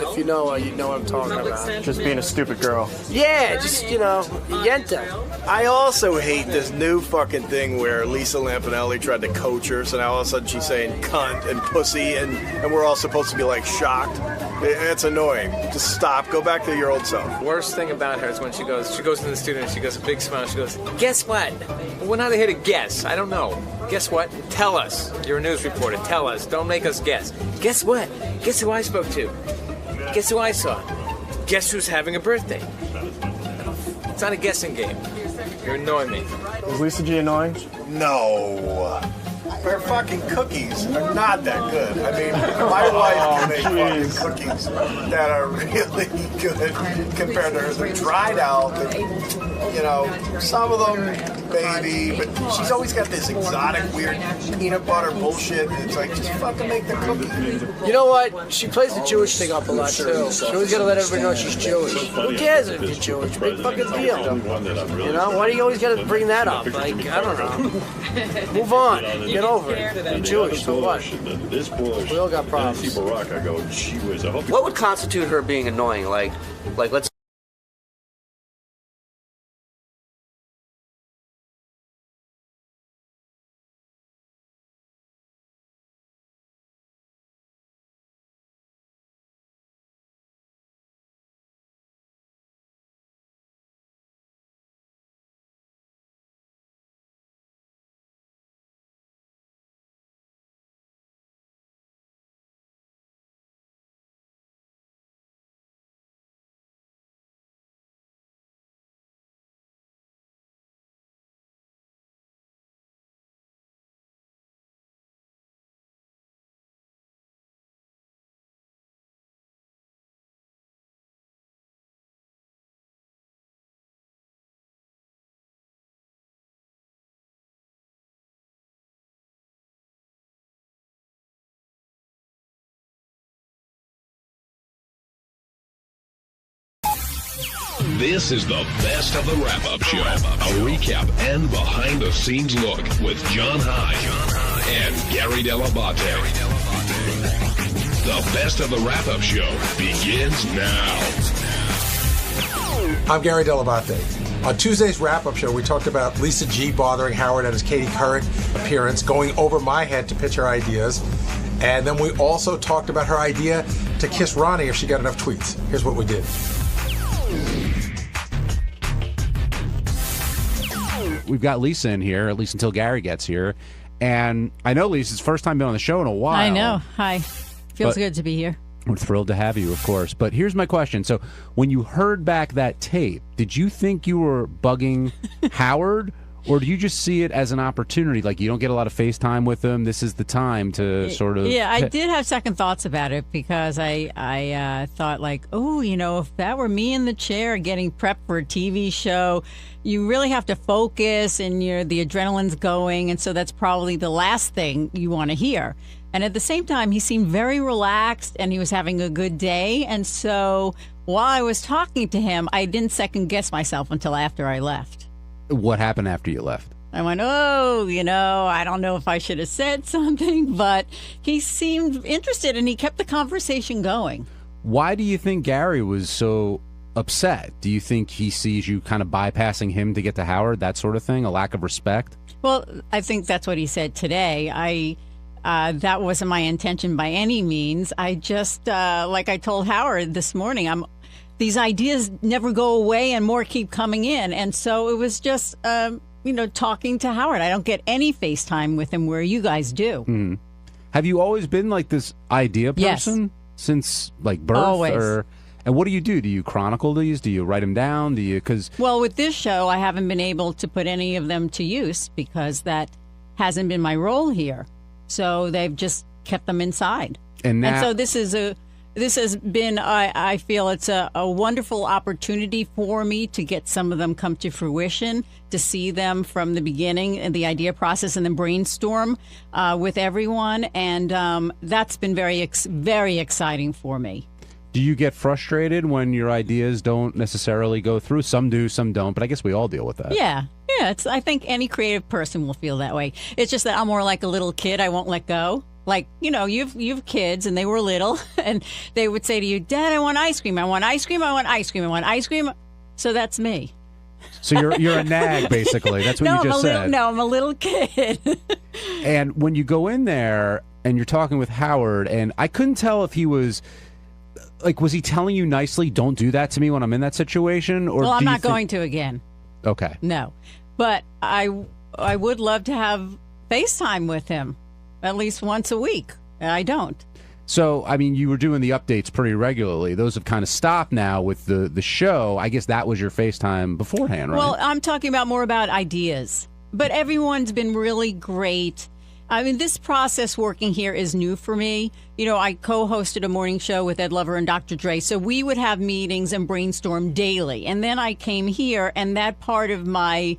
Q: if you know her, you know what I'm talking about.
L: Just being a stupid girl.
Q: Yeah, just, yenta.
R: I also hate this new fucking thing where Lisa Lampanelli tried to coach her, so now all of a sudden she's saying cunt and pussy, and we're all supposed to be, like, shocked. It's annoying. Just stop. Go back to your old self.
T: Worst thing about her is when she goes to the student, she goes a big smile, she goes, guess what? We're not here to guess. I don't know. Guess what? Tell us. You're a news reporter. Tell us. Don't make us guess. Guess what? Guess who I spoke to? Guess who I saw? Guess who's having a birthday? It's not a guessing game. You're annoying me.
L: Is Lisa G annoying?
R: No. Her fucking cookies are not that good. I mean, my wife can make fucking cookies that are really good compared to hers. They're dried out. Some of them maybe, but she's always got this exotic, weird peanut butter bullshit. It's like, just fucking make the cookie.
Q: You know what? She plays the Jewish thing up a lot, too. She always got to let everybody know she's Jewish. Who cares if you're Jewish? Big fucking deal. Why do you always got to bring that up? Like, I don't know. Move on. Get over it. You're Jewish, so what? We all got problems.
S: What would constitute her being annoying? Like let's.
U: This is the best of the wrap-up show. A recap and behind-the-scenes look with John High and Gary Dell'Abate. The best of the wrap-up show begins now.
V: I'm Gary Dell'Abate. On Tuesday's wrap-up show, we talked about Lisa G bothering Howard at his Katie Couric appearance, going over my head to pitch her ideas. And then we also talked about her idea to kiss Ronnie if she got enough tweets. Here's what we did.
W: We've got Lisa in here, at least until Gary gets here. And I know Lisa's first time being on the show in a while.
E: I know. Hi. Feels good to be here.
W: We're thrilled to have you, of course. But here's my question. So when you heard back that tape, did you think you were bugging Howard? Or do you just see it as an opportunity? Like, you don't get a lot of FaceTime with him. This is the time to sort of...
E: Yeah, I did have second thoughts about it because I thought, like, if that were me in the chair getting prepped for a TV show, you really have to focus and the adrenaline's going. And so that's probably the last thing you want to hear. And at the same time, he seemed very relaxed and he was having a good day. And so while I was talking to him, I didn't second guess myself until after I left.
W: What happened after you left?
E: I went, I don't know if I should have said something, but he seemed interested and he kept the conversation going.
W: Why do you think Gary was so upset? Do you think he sees you kind of bypassing him to get to Howard, that sort of thing, a lack of respect?
E: Well, I think that's what he said today. That wasn't my intention by any means. I just, like I told Howard this morning, these ideas never go away and more keep coming in. And so it was just, talking to Howard. I don't get any FaceTime with him where you guys do.
W: Mm. Have you always been like this idea person? Yes. Since like birth?
E: Always.
W: And what do? Do you chronicle these? Do you write them down?
E: Well, with this show, I haven't been able to put any of them to use because that hasn't been my role here. So they've just kept them inside. And so this is This has been, I feel it's a wonderful opportunity for me to get some of them come to fruition, to see them from the beginning and the idea process and then brainstorm with everyone. And that's been very exciting for me.
W: Do you get frustrated when your ideas don't necessarily go through? Some do, some don't, but I guess we all deal with that.
E: Yeah. I think any creative person will feel that way. It's just that I'm more like a little kid. I won't let go. Like, you've kids and they were little and they would say to you, Dad, I want ice cream. I want ice cream. I want ice cream. I want ice cream. So that's me.
W: So you're a nag, basically. That's what you just said.
E: I'm a little kid.
W: And when you go in there and you're talking with Howard, and I couldn't tell if he was... Like, was he telling you nicely, don't do that to me when I'm in that situation? Or
E: I'm not going to again.
W: Okay.
E: No. But I would love to have FaceTime with him at least once a week. I don't.
W: So, I mean, you were doing the updates pretty regularly. Those have kind of stopped now with the show. I guess that was your FaceTime beforehand, right?
E: Well, I'm talking more about ideas. But everyone's been really great. I mean, this process working here is new for me. I co-hosted a morning show with Ed Lover and Dr. Dre, so we would have meetings and brainstorm daily. And then I came here, and that part of my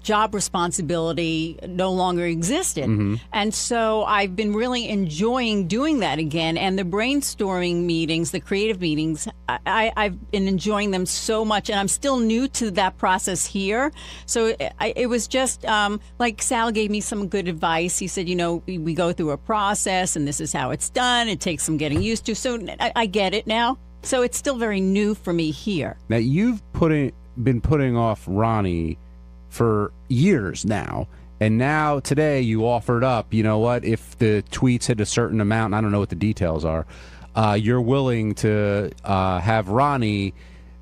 E: job responsibility no longer existed. Mm-hmm. And so I've been really enjoying doing that again. And the brainstorming meetings, the creative meetings, I've been enjoying them so much. And I'm still new to that process here. So it was just like Sal gave me some good advice. He said, we go through a process and this is how it's done. It takes some getting used to. So I get it now. So it's still very new for me here.
W: Now, you've been putting off Ronnie for years now, and now today you offered up, you know what, if the tweets hit a certain amount, and I don't know what the details are, you're willing to have Ronnie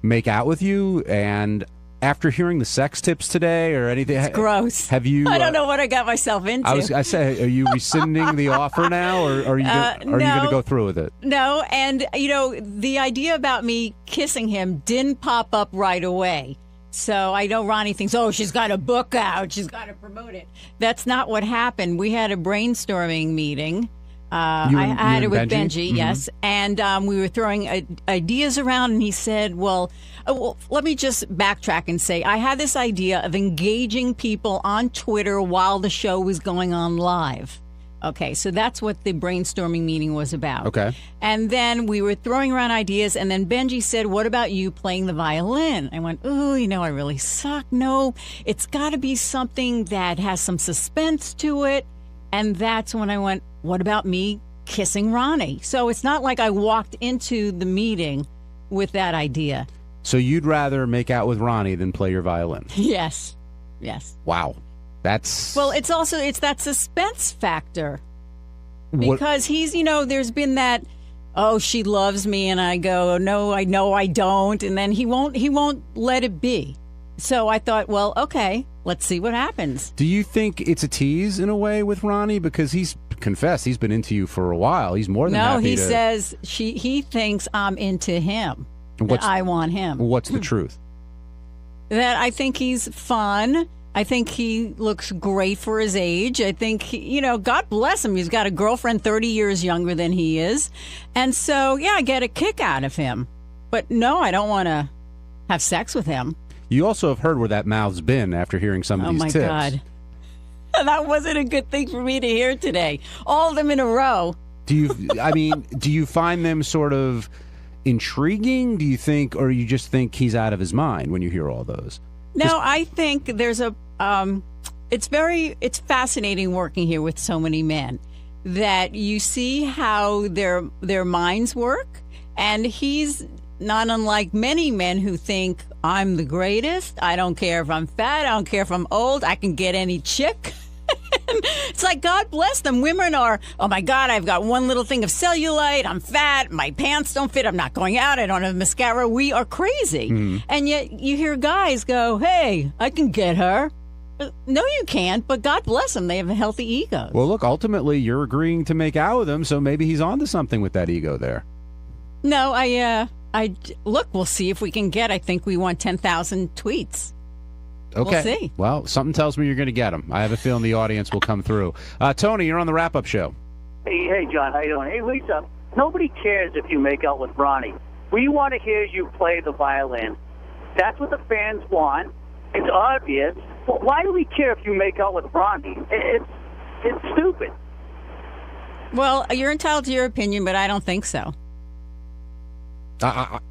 W: make out with you. And after hearing the sex tips today or anything,
E: it's gross.
W: Have you?
E: I don't know what I got myself into.
W: I say, are you rescinding the offer now, or are you you going to go through with it?
E: No, and the idea about me kissing him didn't pop up right away. So I know Ronnie thinks, she's got a book out. She's got to promote it. That's not what happened. We had a brainstorming meeting. I had it with Benji, mm-hmm. Yes. And we were throwing ideas around, and he said, well, let me just backtrack and say, I had this idea of engaging people on Twitter while the show was going on live. Okay, so that's what the brainstorming meeting was about.
W: Okay.
E: And then we were throwing around ideas, and then Benji said, what about you playing the violin? I went, I really suck. No, it's got to be something that has some suspense to it. And that's when I went, what about me kissing Ronnie? So it's not like I walked into the meeting with that idea.
W: So you'd rather make out with Ronnie than play your violin?
E: Yes.
W: Wow.
E: Well, it's that suspense factor because he's, there's been that, she loves me, and I go, no, I know I don't, and then he won't let it be. So I thought, well, okay, let's see what happens.
W: Do you think it's a tease in a way with Ronnie, because he's confessed he's been into you for a while? He's more than happy.
E: No, he says he thinks I'm into him. That I want him.
W: What's the truth?
E: That I think he's fun. I think he looks great for his age. I think, God bless him. He's got a girlfriend 30 years younger than he is. And so, I get a kick out of him. But no, I don't want to have sex with him.
W: You also have heard where that mouth's been after hearing some of these tips.
E: Oh, my God. That wasn't a good thing for me to hear today. All of them in a row.
W: Do you find them sort of intriguing? Do you think, or you just think he's out of his mind when you hear all those?
E: No, I think there's it's fascinating working here with so many men that you see how their minds work. And he's not unlike many men who think I'm the greatest. I don't care if I'm fat. I don't care if I'm old. I can get any chick. It's like, God bless them. Women are, oh my God, I've got one little thing of cellulite. I'm fat. My pants don't fit. I'm not going out. I don't have mascara. We are crazy. Mm-hmm. And yet you hear guys go, hey, I can get her. No, you can't. But God bless them. They have a healthy ego.
W: Well, look, ultimately you're agreeing to make out with him. So maybe he's onto something with that ego there.
E: No, look, we'll see if we can get, I think we want 10,000 tweets.
W: Okay.
E: We'll see.
W: Well, something tells me you're going to get them. I have a feeling the audience will come through. Tony, you're on the wrap-up show.
D: Hey, John. How you doing? Hey, Lisa. nobody cares if you make out with Ronnie. We want to hear you play the violin. That's what the fans want. It's obvious. But why do we care if you make out with Ronnie? It's stupid.
E: Well, you're entitled to your opinion, but I don't think so.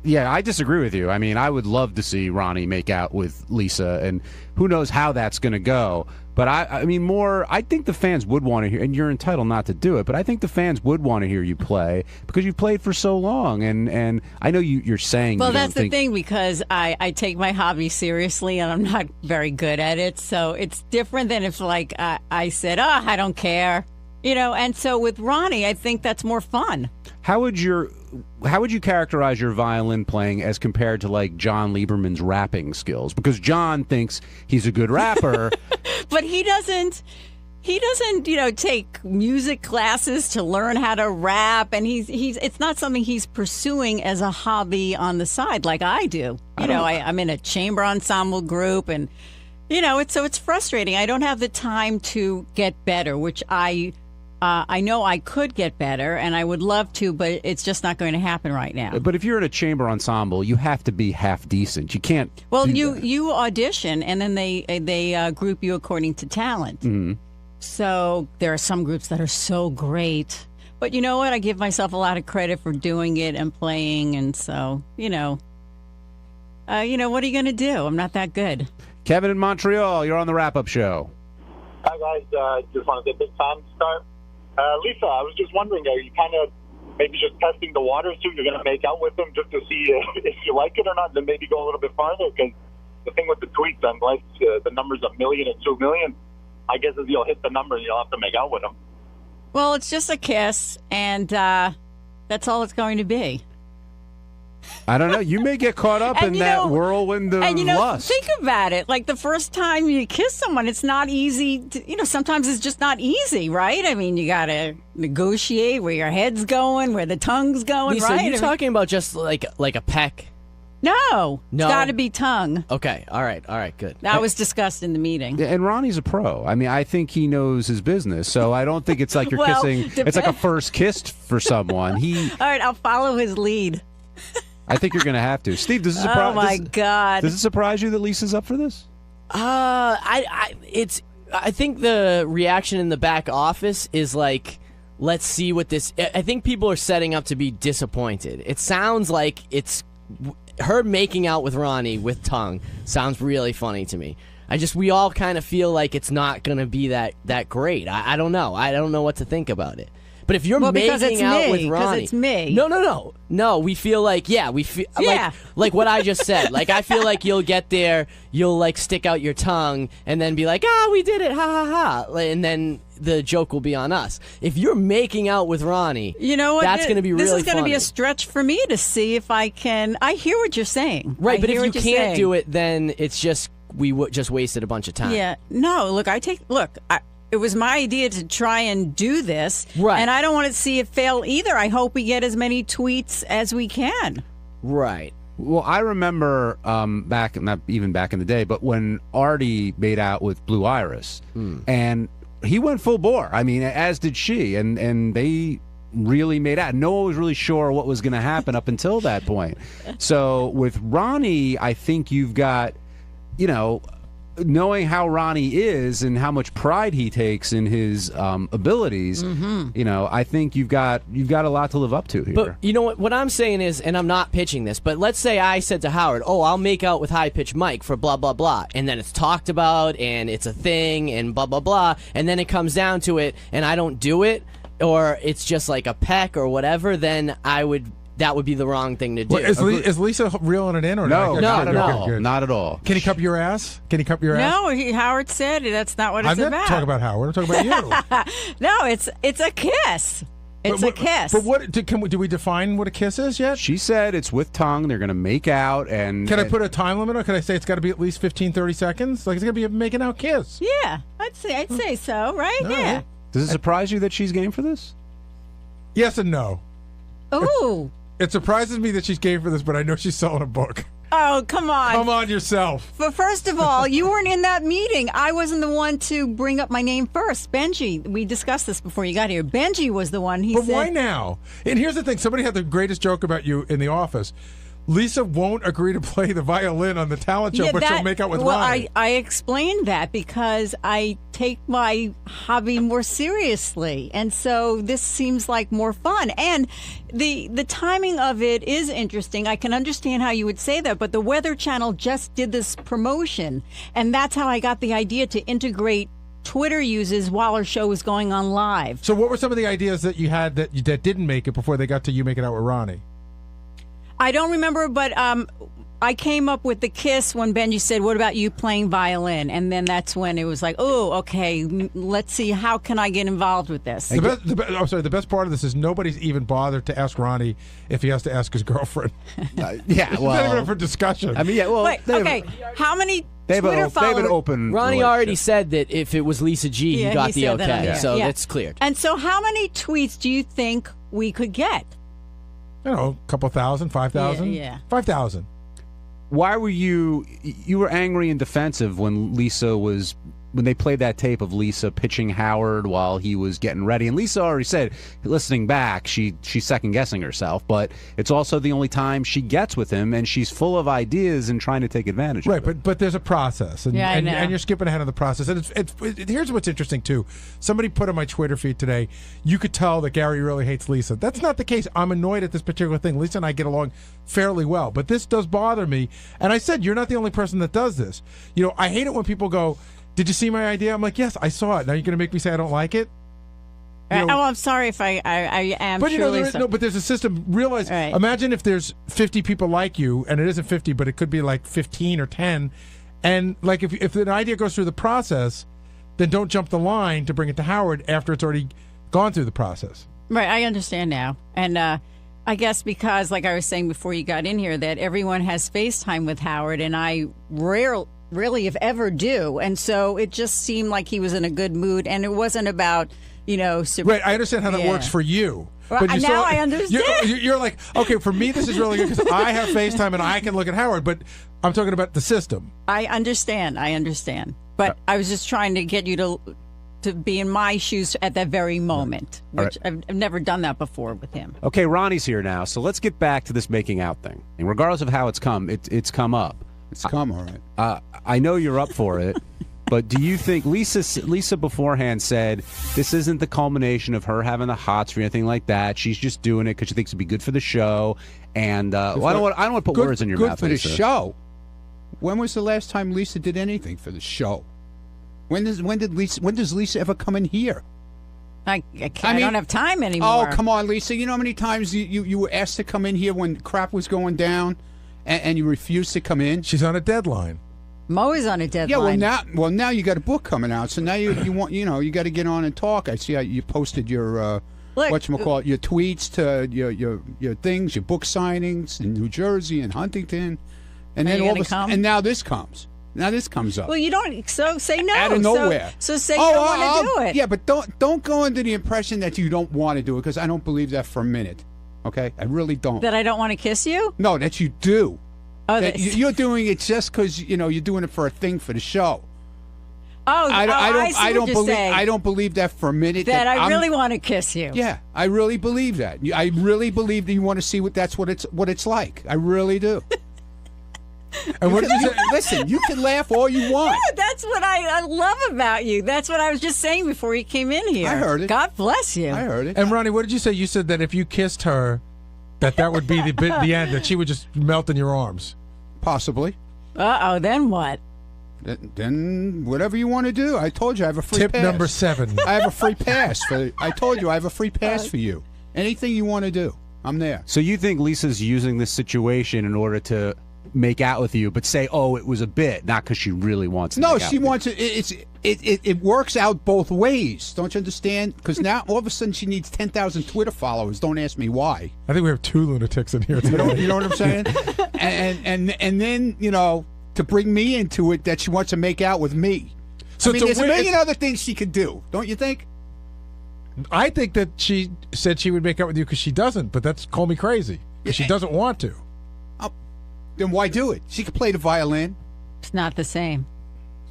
W: Yeah, I disagree with you. I mean, I would love to see Ronnie make out with Lisa, and who knows how that's going to go. But I mean, I think the fans would want to hear, and you're entitled not to do it, but I think the fans would want to hear you play because you've played for so long, and I know you're saying.
E: Well, that's the thing, because I take my hobby seriously, and I'm not very good at it, so it's different than if, like, I said, I don't care, and so with Ronnie, I think that's more fun.
W: How would you characterize your violin playing as compared to, like, John Lieberman's rapping skills? Because John thinks he's a good rapper.
E: But he doesn't, take music classes to learn how to rap, and it's not something he's pursuing as a hobby on the side like I do. I'm in a chamber ensemble group, and, it's frustrating. I don't have the time to get better, which I know I could get better, and I would love to, but it's just not going to happen right now.
W: But if you're in a chamber ensemble, you have to be half decent. You can't.
E: Well, you audition, and then they group you according to talent.
W: Mm-hmm.
E: So there are some groups that are so great, but you know what? I give myself a lot of credit for doing it and playing, and so what are you going to do? I'm not that good.
W: Kevin in Montreal, you're on the wrap-up show.
G: Hi guys, just want to say big time start. Lisa, I was just wondering, are you kind of maybe just testing the waters too? You're going to make out with them just to see if you like it or not, then maybe go a little bit farther? Because the thing with the tweets, unless the number's 1 million and 2 million, I guess is you'll hit the number and you'll have to make out with them.
E: Well, it's just a kiss, and that's all it's going to be.
W: I don't know. You may get caught up in that whirlwind of lust.
E: Think about it. Like, the first time you kiss someone, it's not easy. Sometimes it's just not easy, right? I mean, you got to negotiate where your head's going, where the tongue's going,
F: Lisa,
E: right?
F: Are you talking about just like a peck?
E: No. It's got to be tongue.
F: Okay. All right. Good.
E: That was discussed in the meeting.
W: And Ronnie's a pro. I mean, I think he knows his business, so I don't think it's like you're kissing. It's like a first kiss for someone. All
E: right, I'll follow his lead.
W: I think you're going to have to. Steve, does it surprise?
E: Oh my God!
W: Does it surprise you that Lisa's up for this?
F: I think the reaction in the back office is like, let's see what this. I think people are setting up to be disappointed. It sounds like it's her making out with Ronnie with tongue. Sounds really funny to me. We all kind of feel like it's not going to be that great. I don't know. I don't know what to think about it. But if you're making out with Ronnie,
E: because it's me.
F: No. We feel like like what I just said. Like, I feel like you'll get there, you'll like stick out your tongue, and then be like, we did it, ha ha ha, and then the joke will be on us. If you're making out with Ronnie,
E: you know what?
F: That's going to be really funny.
E: This is going to be a stretch for me to see if I can. I hear what you're saying,
F: right? But if you can't do it, then it's just just wasted a bunch of time.
E: Yeah. No. Look, it was my idea to try and do this, right? And I don't want to see it fail either. I hope we get as many tweets as we can.
F: Right.
W: Well, I remember not even back in the day, but when Artie made out with Blue Iris, and he went full bore. I mean, as did she, and they really made out. No one was really sure what was going to happen up until that point. So with Ronnie, I think you've got, knowing how Ronnie is and how much pride he takes in his abilities, I think you've got a lot to live up to here.
F: But you know what I'm saying is, and I'm not pitching this, but let's say I said to Howard, I'll make out with High Pitch Mike for blah, blah, blah, and then it's talked about, and it's a thing, and blah, blah, blah, and then it comes down to it, and I don't do it, or it's just like a peck or whatever, then that would be the wrong thing to do.
J: Well, is Lisa reeling it in or
W: no?
J: Not
W: at all.
J: Can he cup your ass?
E: No, Howard said that's not what it's about.
J: I'm not talking about Howard. I'm talking about you.
E: No, it's a kiss. It's a kiss.
J: But what do we define what a kiss is yet?
W: She said it's with tongue. They're going to make out. And
J: can I put a time limit on? Can I say it's got to be at least 15, 30 seconds? Like, it's going to be a making out kiss.
E: Yeah, I'd say so. Right?
J: No.
E: Yeah.
W: Does it surprise you that she's game for this?
J: Yes and no.
E: Ooh.
J: It surprises me that she's game for this, but I know she's selling a book.
E: Oh, come on.
J: Come on yourself.
E: But first of all, you weren't in that meeting. I wasn't the one to bring up my name first. Benji, we discussed this before you got here. Benji was the one.
J: But why now? And here's the thing. Somebody had the greatest joke about you in the office. Lisa won't agree to play the violin on the talent show, but she'll make out with Ronnie.
E: I explained that because I take my hobby more seriously, and so this seems like more fun. And the timing of it is interesting. I can understand how you would say that, but the Weather Channel just did this promotion, and that's how I got the idea to integrate Twitter uses while our show was going on live.
J: So what were some of the ideas that you had that didn't make it before they got to you making out with Ronnie?
E: I don't remember, but I came up with the kiss when Benji said, "What about you playing violin?" And then that's when it was like, "Oh, okay, let's see, how can I get involved with this?"
J: The best part of this is nobody's even bothered to ask Ronnie if he has to ask his girlfriend.
W: Yeah,
J: It's
W: well,
J: not even up for discussion.
W: I mean, yeah, well,
E: Wait, okay, how many
W: They
E: Twitter
W: have an
E: followers?
W: open.
F: Ronnie already said that if it was Lisa G, he got the
E: said that on
F: okay,
E: there.
F: so
E: Yeah.
F: that's cleared.
E: And so how many tweets do you think we could get?
J: I don't know, a couple thousand, 5,000?
E: Yeah.
J: 5,000.
W: Why were you were angry and defensive when they played that tape of Lisa pitching Howard while he was getting ready? And Lisa already said, listening back, she's second guessing herself, but it's also the only time she gets with him, and she's full of ideas and trying to take advantage of it.
J: Right, but there's a process, and,
E: Yeah, I know.
J: and you're skipping ahead of the process. And here's what's interesting too. Somebody put on my Twitter feed today, you could tell that Gary really hates Lisa. That's not the case. I'm annoyed at this particular thing. Lisa and I get along fairly well, but this does bother me. And I said, you're not the only person that does this. You know, I hate it when people go, "Did you see my idea?" I'm like, "Yes, I saw it." Now you're going to make me say I don't like it? You know,
E: I'm sorry if I am.
J: but you know,
E: truly
J: but there's a system. Realize,
E: Right.
J: imagine if there's 50 people like you, and it isn't 50, but it could be like 15 or 10. And like if an idea goes through the process, then don't jump the line to bring it to Howard after it's already gone through the process.
E: Right, I understand now. And I guess because, like I was saying before you got in here, that everyone has FaceTime with Howard, and I rarely, if ever, do. And so it just seemed like he was in a good mood, and it wasn't about,
J: Right, I understand how that works for you.
E: Well,
J: But you
E: now
J: still,
E: I understand.
J: You're like, okay, for me this is really good because I have FaceTime and I can look at Howard, but I'm talking about the system.
E: I understand. But I was just trying to get you to be in my shoes at that very moment, which I've never done that before with him.
W: Okay, Ronnie's here now, so let's get back to this making out thing. And regardless of how it's come, it's come up.
H: It's come, all right.
W: I know you're up for it, but do you think Lisa beforehand said this isn't the culmination of her having the hots or anything like that? She's just doing it because she thinks it'd be good for the show. And I don't want to put words in your mouth.
H: Good for
W: Lisa.
H: the show. When was the last time Lisa did anything for the show? When does Lisa ever come in here?
E: I don't have time anymore.
H: Oh, come on, Lisa. You know how many times you were asked to come in here when crap was going down, and you refused to come in?
J: She's on a deadline.
E: Mo is on a deadline.
H: Yeah, now you got a book coming out, so now you want you got to get on and talk. I see how you posted your whatchamacallit, your tweets to your things, your book signings in New Jersey and Huntington, and then and now this comes. Now this comes up.
E: Well, you don't. So say no.
H: Out of nowhere.
E: So say you don't want to do it.
H: Yeah, but don't go under the impression that you don't want to do it, because I don't believe that for a minute. Okay, I really don't.
E: That I don't want to kiss you?
H: No, that you do.
E: Oh,
H: that you're doing it just because you're doing it for a thing for the show.
E: Oh, I
H: don't believe that for a minute.
E: That I really want to kiss you.
H: Yeah, I really believe that. I really believe that you want to see what it's like. I really do.
J: And what did you say?
H: Listen, you can laugh all you want.
E: Yeah, that's what I love about you. That's what I was just saying before you came in here.
H: I heard it.
E: God bless you.
H: I heard it.
J: And Ronnie, what did you say? You said that if you kissed her, that would be the end, that she would just melt in your arms.
H: Possibly.
E: Then what?
H: Then whatever you want to do. I told you I have a free
J: Tip
H: pass.
J: number 7.
H: I have a free pass. I told you I have a free pass for you. Anything you want to do, I'm there.
W: So you think Lisa's using this situation in order to make out with you, but say, "Oh, it was a bit," not because she really wants to.
H: No,
W: make out
H: she
W: with
H: wants it. It works out both ways. Don't you understand? Because now all of a sudden she needs 10,000 Twitter followers. Don't ask me why.
J: I think we have 2 lunatics in here today.
H: You know what I'm saying? and then to bring me into it, that she wants to make out with me.
J: So
H: there's a million other things she could do. Don't you think?
J: I think that she said she would make out with you because she doesn't, but that's call me crazy. Because she doesn't want to.
H: Then why do it? She could play the violin.
E: It's not the same.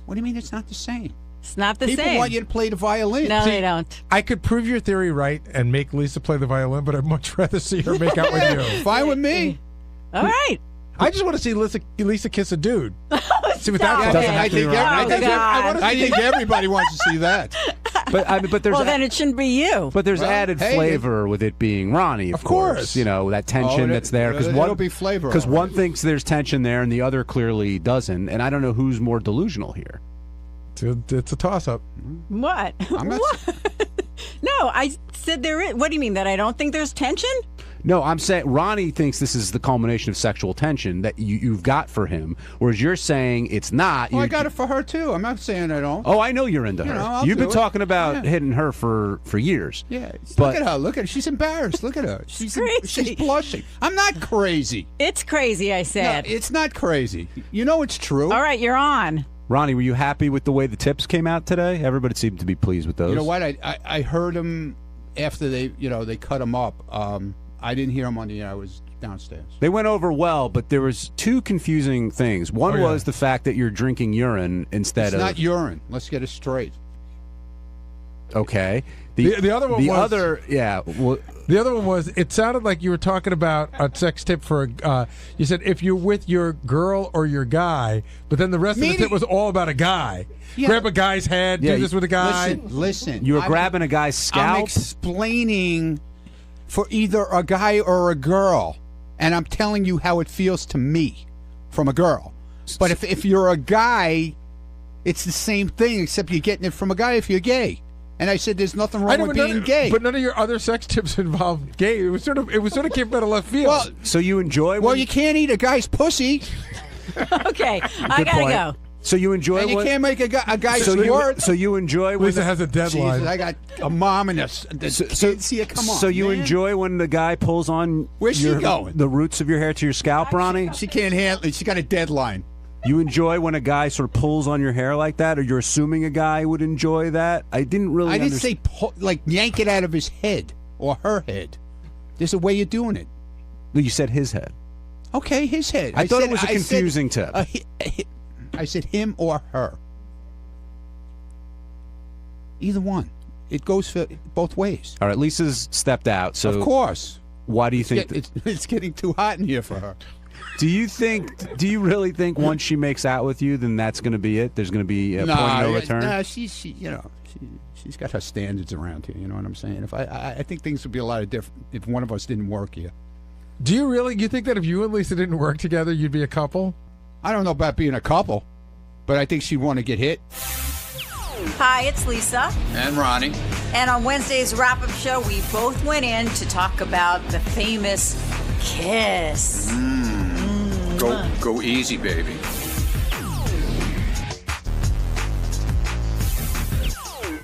H: What do you mean it's not the same?
E: It's not the
H: People
E: same.
H: want you to play the violin.
E: No, they don't.
J: I could prove your theory right and make Lisa play the violin, but I'd much rather see her make out with you.
H: Fine with me.
E: All right.
J: I just want to see Lisa kiss a dude. See what
E: Stop
J: that
E: it.
J: doesn't
H: I
J: have to be
H: think,
J: right.
H: I think everybody wants to see that.
W: But there's
E: Well, then it shouldn't be you.
W: But there's
H: Well,
W: added
H: hey,
W: flavor with it being Ronnie, of
J: course.
W: You know, that tension that's there.
H: It'll be flavor.
W: Because
H: all
W: one
H: right.
W: thinks there's tension there and the other clearly doesn't. And I don't know who's more delusional here.
J: It's a toss-up.
E: What?
H: I'm not.
E: No, I said there is. What do you mean, that I don't think there's tension?
W: No, I'm saying Ronnie thinks this is the culmination of sexual tension that you've got for him, whereas you're saying it's not.
H: Well, I got it for her too. I'm not saying I don't.
W: Oh, I know you're into her.
H: I'll
W: You've
H: do
W: been
H: it.
W: talking about
H: Yeah.
W: hitting her for years.
H: Yeah,
W: But-
H: look at her. Look at her. She's embarrassed. Look at her. She's blushing. I'm not crazy.
E: It's crazy, I
H: No,
E: said.
H: it's not crazy. You know it's true.
E: All right, you're on.
W: Ronnie, were you happy with the way the tips came out today? Everybody seemed to be pleased with those.
H: You know what? I heard them after they cut them up. I didn't hear them on the air. I was downstairs.
W: They went over well, but there was two confusing things. One was the fact that you're drinking urine instead
H: It's
W: of
H: not urine. Let's get it straight.
W: Okay.
J: The other one was...
W: The
J: other one was, it sounded like you were talking about a sex tip for, you said if you're with your girl or your guy, but then the rest of the tip was all about a guy.
H: Yeah.
J: Grab a guy's head, do this with a guy.
H: Listen.
W: You were grabbing a guy's scalp?
H: I'm explaining for either a guy or a girl, and I'm telling you how it feels to me from a girl. But if you're a guy, it's the same thing, except you're getting it from a guy if you're gay. And I said, there's nothing wrong with being gay.
J: But none of your other sex tips involved gay. It was sort of came out of left field.
H: Well,
W: so you enjoy?
H: Well, you can't eat a guy's pussy.
E: Okay, I gotta go.
W: So you enjoy?
H: And you can't make a guy
W: so
H: squirt.
W: So you enjoy?
J: Lisa has a deadline.
H: Jesus, I got a mom and kids here. Come on.
W: So you
H: man.
W: enjoy when the guy pulls on
H: Where's she going?
W: the roots of your hair to your scalp, Ronnie?
H: She can't handle it. She got a deadline.
W: You enjoy when a guy sort of pulls on your hair like that, or you're assuming a guy would enjoy that? I didn't really.
H: I didn't say like yank it out of his head or her head. There's a way you're doing it.
W: No, you said his head.
H: Okay, his head.
W: I thought it was a confusing tip.
H: I said him or her. Either one. It goes for both ways.
W: All right, Lisa's stepped out, so
H: of course.
W: Why do you think
H: it's getting too hot in here for her?
W: Do you really think once she makes out with you, then that's going to be it? There's going to be a point of no return?
H: No, she's got her standards around here. You know what I'm saying? If I think things would be a lot of different if one of us didn't work here.
J: Do you really? You think that if you and Lisa didn't work together, you'd be a couple?
H: I don't know about being a couple, but I think she'd want to get hit.
A: Hi, it's Lisa.
H: And Ronnie.
A: And on Wednesday's wrap-up show, we both went in to talk about the famous kiss.
B: Go easy, baby.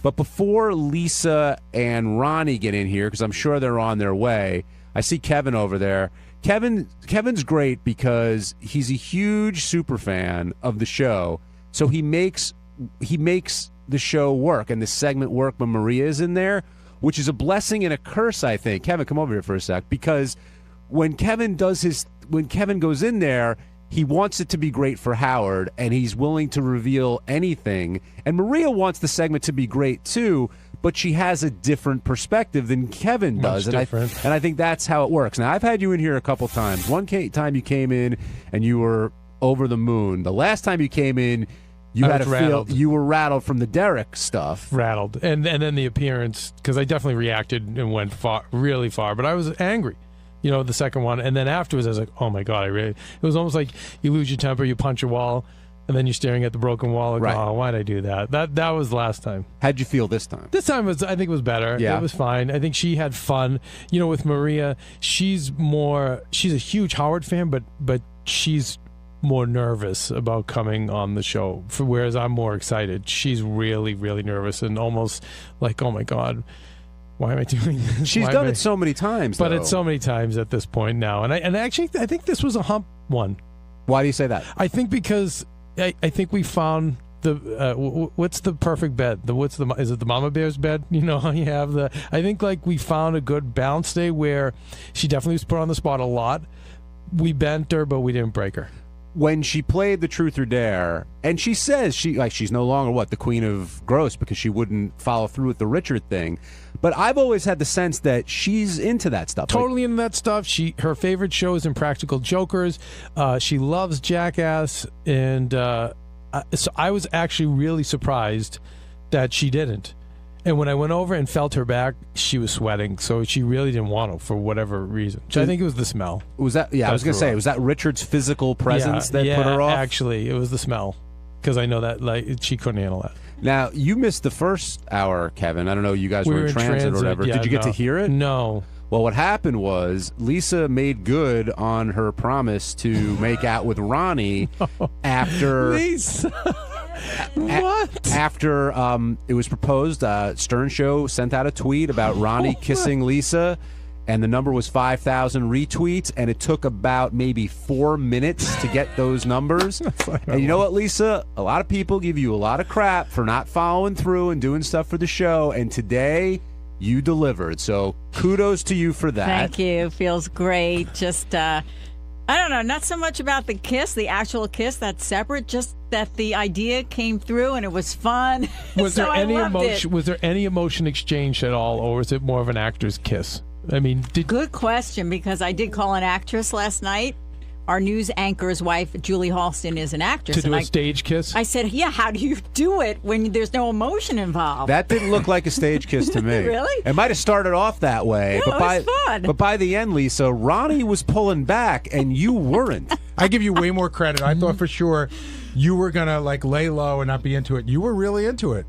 W: But before Lisa and Ronnie get in here, because I'm sure they're on their way, I see Kevin over there. Kevin's great because he's a huge super fan of the show, so he makes the show work and the segment work when Maria is in there, which is a blessing and a curse, I think. Kevin, come over here for a sec, because when Kevin goes in there, he wants it to be great for Howard, and he's willing to reveal anything. And Maria wants the segment to be great too, but she has a different perspective than Kevin does, and I think that's how it works. Now, I've had you in here a couple times. One time you came in and you were over the moon. The last time you came in, you were rattled from the Derek stuff.
J: Rattled, and then the appearance, because I definitely reacted and went really far, but I was angry. You know, the second one, and then afterwards I was like, oh my God, it was almost like you lose your temper, you punch a wall, and then you're staring at the broken wall, like,
W: right.
J: Oh, why'd I do that? That was last time.
W: How'd you feel this time?
J: This time I think it was better.
W: Yeah.
J: It was fine. I think she had fun. You know, with Maria, she's a huge Howard fan, but she's more nervous about coming on the show, whereas I'm more excited. She's really, really nervous and almost like, oh my God, why am I doing this?
W: She's done it so many times,
J: but
W: though.
J: it's so many times at this point now. And actually, I think this was a hump one.
W: Why do you say that?
J: I think because I think we found the what's the perfect bed? Is it the mama bear's bed? You know, you have I think like we found a good balance day where she definitely was put on the spot a lot,
I: we bent her, but we didn't break her.
W: When she played the Truth or Dare, and she says she's no longer the queen of gross because she wouldn't follow through with the Richard thing. But I've always had the sense that she's into that stuff.
I: Totally into that stuff. Her favorite show is Impractical Jokers. She loves Jackass, and so I was actually really surprised that she didn't. And when I went over and felt her back, she was sweating, so she really didn't want to for whatever reason. So I think it was the smell.
W: Was that? Yeah, I was going to say, was that Richard's physical presence that put her off?
I: Actually, it was the smell, because I know that she couldn't handle that.
W: Now, you missed the first hour, Kevin. I don't know, you guys were in transit or whatever.
I: Yeah,
W: Did you get to hear it?
I: No.
W: Well, what happened was Lisa made good on her promise to make out with Ronnie after...
I: Lisa! What?
W: After it was proposed, Stern Show sent out a tweet about Ronnie kissing Lisa, and the number was 5,000 retweets, and it took about maybe 4 minutes to get those numbers. And you know what, Lisa? A lot of people give you a lot of crap for not following through and doing stuff for the show, and today you delivered. So kudos to you for that.
E: Thank you. Feels great. Just, I don't know, not so much about the kiss, the actual kiss, that's separate, just that the idea came through and it was fun.
I: Was
E: so
I: there any
E: I loved
I: emotion?
E: it.
I: Was there any emotion exchanged at all, or was it more of an actor's kiss? I mean,
E: Good question, because I did call an actress last night. Our news anchor's wife, Julie Halston, is an actress.
I: to do a stage kiss?
E: I said, yeah, how do you do it when there's no emotion involved?
W: That didn't look like a stage kiss to me.
E: Really?
W: It might have started off that way.
E: No,
W: but by,
E: it was fun.
W: But by the end, Lisa, Ronnie was pulling back, and you weren't.
J: I give you way more credit. I thought for sure you were going to lay low and not be into it. You were really into it.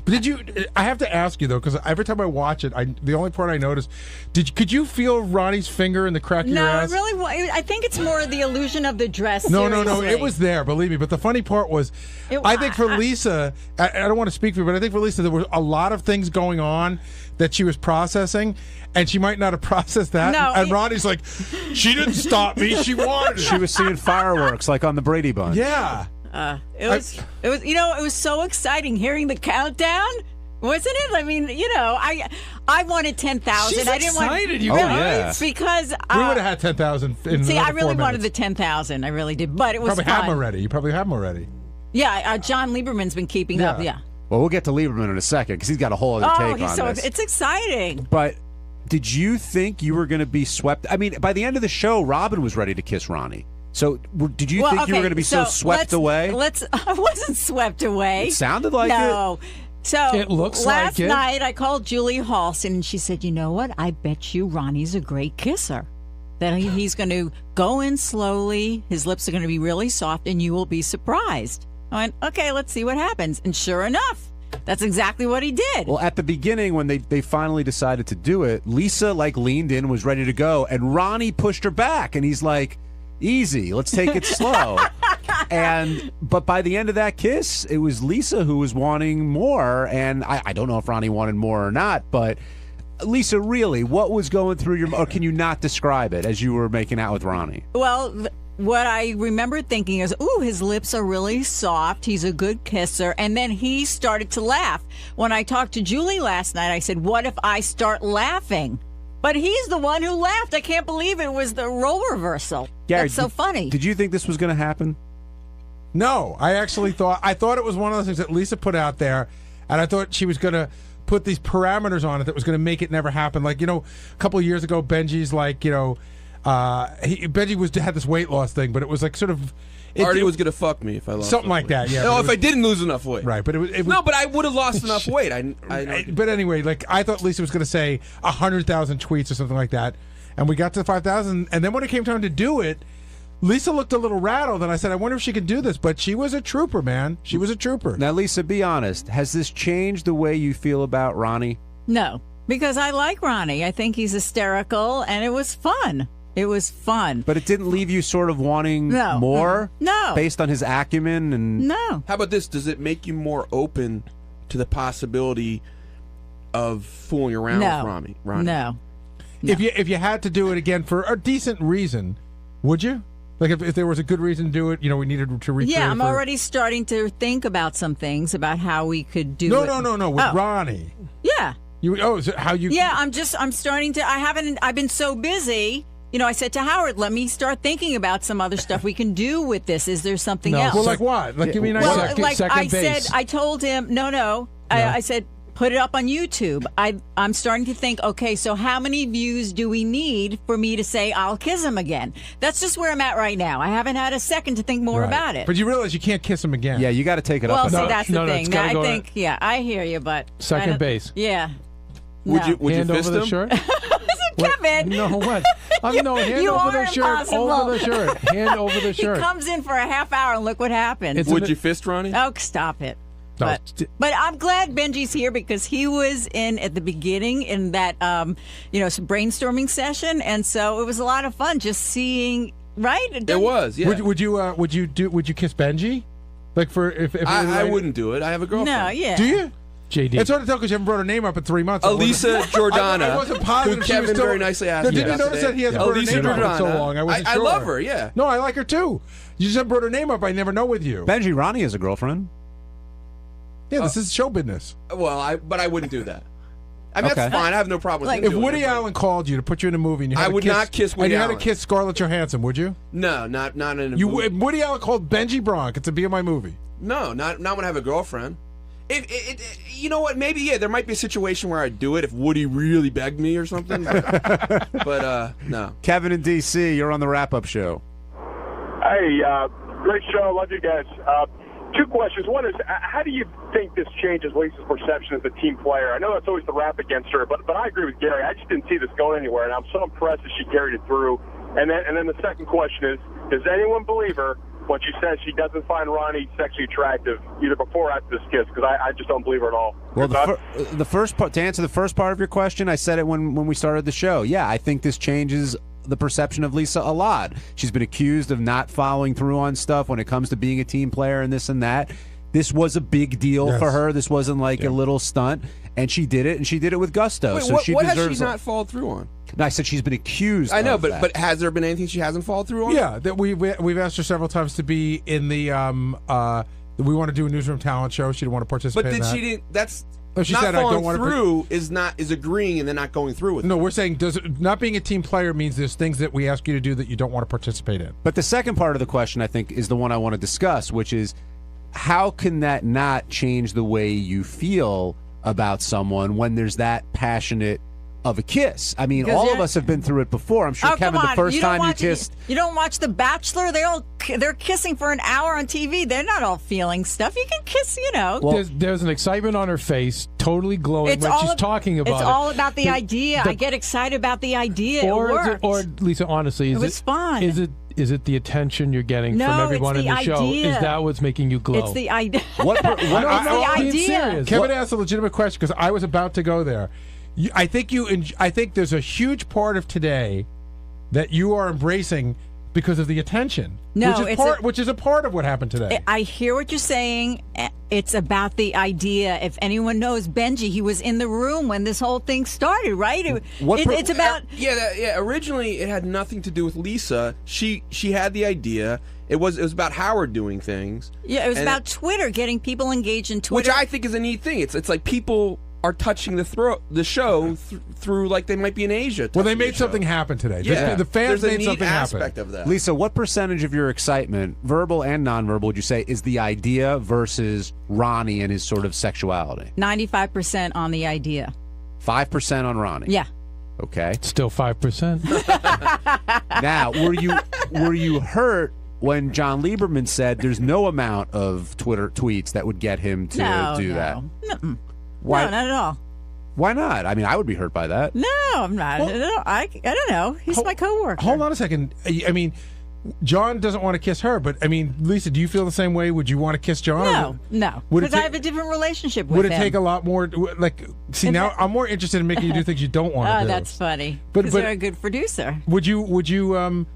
J: But I have to ask you, though, because every time I watch it, the only part I noticed, could you feel Ronnie's finger in the crack of your ass?
E: No, really, I think it's more the illusion of the dress.
J: No,
E: seriously.
J: it was there, believe me. But the funny part was, I think for Lisa, I don't want to speak for you, but I think for Lisa, there were a lot of things going on that she was processing, and she might not have processed that.
E: No,
J: and Ronnie's like, she didn't stop me, she wanted it.
W: She was seeing fireworks like on the Brady Bunch.
J: Yeah.
E: It was, it was so exciting hearing the countdown, wasn't it? I mean, I wanted 10,000.
I: She's
E: I didn't
I: excited,
E: want.
I: you
E: really?
I: guys.
E: Because
J: We would have had 10,000 in
E: see, I
J: another
E: really
J: 4
E: wanted
J: minutes.
E: the 10,000. I really did, but it was
J: Probably
E: fun.
J: have them already. You probably have them already.
E: Yeah, John Lieberman's been keeping up. Yeah.
W: Well, we'll get to Lieberman in a second because he's got a whole other take on this.
E: It's exciting.
W: But did you think you were going to be swept? I mean, by the end of the show, Robin was ready to kiss Ronnie. So did you think you were going to be so swept away?
E: I wasn't swept away.
W: It sounded like
E: no. So
I: It looks
E: last
I: like it.
E: night I called Julie Halston and she said, you know what? I bet you Ronnie's a great kisser. That he's going to go in slowly. His lips are going to be really soft and you will be surprised. I went, okay, let's see what happens. And sure enough, that's exactly what he did.
W: Well, at the beginning, when they finally decided to do it, Lisa leaned in, was ready to go, and Ronnie pushed her back, and he's like, easy, let's take it slow. But by the end of that kiss, it was Lisa who was wanting more, and I don't know if Ronnie wanted more or not, but Lisa, really, what was going through your, or can you not describe it as you were making out with Ronnie?
E: Well, what I remember thinking is, ooh, his lips are really soft. He's a good kisser. And then he started to laugh. When I talked to Julie last night, I said, what if I start laughing? But he's the one who laughed. I can't believe it was the role reversal.
W: Gary,
E: That's so funny.
W: Did you think this was going to happen?
J: No, I actually thought it was one of those things that Lisa put out there, and I thought she was going to put these parameters on it that was going to make it never happen. Like, a couple of years ago, Benji's like, Benji had this weight loss thing, but it was like sort of...
K: Artie was going to fuck me if I lost
J: something
K: enough
J: like
K: weight.
J: that, yeah.
K: No, if I didn't lose enough weight.
J: Right, but it was...
K: No, but I would have lost enough weight.
J: But anyway, I thought Lisa was going to say 100,000 tweets or something like that, and we got to 5,000, and then when it came time to do it, Lisa looked a little rattled, and I said, I wonder if she could do this, but she was a trooper, man. She was a trooper.
W: Now, Lisa, be honest. Has this changed the way you feel about Ronnie?
E: No, because I like Ronnie. I think he's hysterical, and it was fun. It was fun.
W: But it didn't leave you sort of wanting
E: No.
W: more?
E: No.
W: Based on his acumen? And
E: No.
K: How about this? Does it make you more open to the possibility of fooling around with Ronnie?
E: No.
J: If you had to do it again for a decent reason, would you? Like if there was a good reason to do it, we needed to recreate.
E: Yeah, I'm already starting to think about some things about how we could do it.
J: No. With Ronnie.
E: Yeah.
J: Is it how you?
E: Yeah, I'm starting to. I've been so busy I said to Howard, let me start thinking about some other stuff we can do with this. Is there something else?
J: Well, like what? Like, give me an idea.
E: Second base. I told him, no. I said, put it up on YouTube. I'm starting to think, okay, so how many views do we need for me to say I'll kiss him again? That's just where I'm at right now. I haven't had a second to think more about it.
J: But you realize you can't kiss him again.
W: Yeah, you got to take it up.
E: Well, see, that's the thing. I think, I hear you, but
I: second base.
E: Yeah.
K: Would you
I: hand
K: fist
I: over
K: him?
I: the shirt?
E: Kevin.
I: No, what? Hand
E: You
I: over
E: are
I: the shirt.
E: impossible.
I: Over the shirt. Hand over the shirt.
E: He comes in for a half hour and look what happens.
K: Would you fist Ronnie?
E: Oh, stop it.
I: No.
E: But I'm glad Benji's here because he was in at the beginning in that brainstorming session, and so it was a lot of fun just seeing. Right?
K: It was. Yeah.
J: Would you kiss Benji? Like for if
K: I wouldn't do it. I have a girlfriend.
E: No, yeah.
J: Do you?
I: JD.
J: It's hard to tell because you haven't brought her name up in 3 months.
K: Elisa Jordana.
J: I wasn't positive
K: who
J: she was
K: Kevin
J: still,
K: very nicely asked
J: Did
K: me
J: you notice
K: yesterday.
J: that he hasn't brought her
K: Elisa
J: name up in so
K: Jordana.
J: long? I wasn't
K: I
J: sure.
K: love her, yeah.
J: No, I like her too. You just haven't brought her name up. I never know with you.
W: Benji, Ronnie has a girlfriend.
J: Yeah, this is show business.
K: Well, but I wouldn't do that. I mean, that's fine. I have no problem with
J: If Woody Allen called you to put you in a movie and you had
K: I
J: to
K: would
J: kiss,
K: not kiss Woody
J: and you
K: Allen.
J: had to kiss Scarlett Johansson, would you?
K: No, not in a movie.
J: If Woody Allen called Benji Bronk to be in my movie.
K: No, not when I have a girlfriend. You know what? Maybe, there might be a situation where I'd do it if Woody really begged me or something. But no.
W: Kevin in D.C., you're on the wrap-up show.
M: Hey, great show. Love you guys. Two questions. One is, how do you think this changes Lisa's perception as a team player? I know that's always the rap against her, but I agree with Gary. I just didn't see this going anywhere, and I'm so impressed that she carried it through. And then the second question is, does anyone believe her when she says she doesn't find Ronnie sexually attractive either before or after this kiss? Because I just don't believe her at all.
W: Well, the first part, to answer the first part of your question, I said it when we started the show. Yeah, I think this changes the perception of Lisa a lot. She's been accused of not following through on stuff when it comes to being a team player and this and that. This was a big deal for her. This wasn't like a little stunt, and she did it, and she did it with gusto.
K: Wait,
M: so
K: what has she not followed through on?
W: No, I said she's been accused.
K: I know,
W: of that.
K: but has there been anything she hasn't followed through on?
J: Yeah, that we've asked her several times to be in the we want to do a newsroom talent show. She didn't want to participate.
K: But
J: in that.
K: she didn't. That's
J: she
K: not
J: said, I
K: following
J: don't want
K: through is agreeing and then not going through with it.
J: No, we're saying not being a team player means there's things that we ask you to do that you don't want to participate in.
W: But the second part of the question, I think, is the one I want to discuss, which is how can that not change the way you feel about someone when there's that passionate of a kiss? I mean, all of us have been through it before. I'm sure, Kevin, the first time you kissed...
E: You don't watch The Bachelor? They're kissing for an hour on TV. They're not all feeling stuff. You can kiss,
I: Well, there's an excitement on her face, totally glowing when she's talking about it.
E: It's all about the idea. I get excited about the idea. It worked.
I: Or Lisa, honestly,
E: it was fun.
I: Is it the attention you're getting
E: No,
I: from everyone
E: it's
I: in the
E: the
I: know?
E: idea.
I: Is that what's making you glow?
E: It's the idea.
W: What
E: it's the idea.
J: Kevin asked a legitimate question because I was about to go there. I think there's a huge part of today that you are embracing because of the attention.
E: No,
J: which is a part of what happened today.
E: I hear what you're saying. It's about the idea. If anyone knows Benji, he was in the room when this whole thing started, right? It's about
K: Originally, it had nothing to do with Lisa. She had the idea. It was about Howard doing things.
E: Yeah, it was about Twitter, getting people engaged in Twitter,
K: which I think is a neat thing. It's like people are touching the show through like they might be in Asia.
J: Well, they made something happen today.
K: Yeah.
J: The fans
K: There's a
J: made
K: neat
J: something
K: aspect
J: happen.
K: of that.
W: Lisa, what percentage of your excitement, verbal and nonverbal, would you say is the idea versus Ronnie and his sort of sexuality?
E: 95% on the idea.
W: 5% on Ronnie?
E: Yeah.
W: Okay.
I: Still 5%.
W: Now, were you hurt when John Lieberman said there's no amount of Twitter tweets that would get him to do that?
E: Mm-mm.
W: Why?
E: No, not at all.
W: Why not? I mean, I would be hurt by that.
E: No, I'm not. I don't know. He's my coworker.
J: Hold on a second. I mean, John doesn't want to kiss her, but I mean, Lisa, do you feel the same way? Would you want to kiss John?
E: No, because I have a different relationship with him.
J: Would it take a lot more? Now I'm more interested in making you do things you don't want to do.
E: Oh, that's funny.
J: But
E: Because you're a good producer.
J: Would you,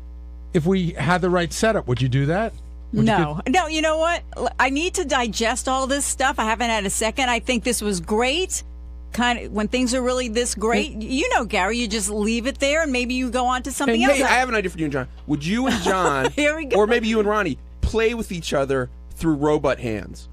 J: if we had the right setup, would you do that?
E: No. You know what? I need to digest all this stuff. I haven't had a second. I think this was great. Kind of when things are really this great, Gary, you just leave it there and maybe you go on to something else.
K: Hey, I have an idea for you and John. Would you and John,
E: Here we go.
K: or maybe you and Ronnie, play with each other through robot hands?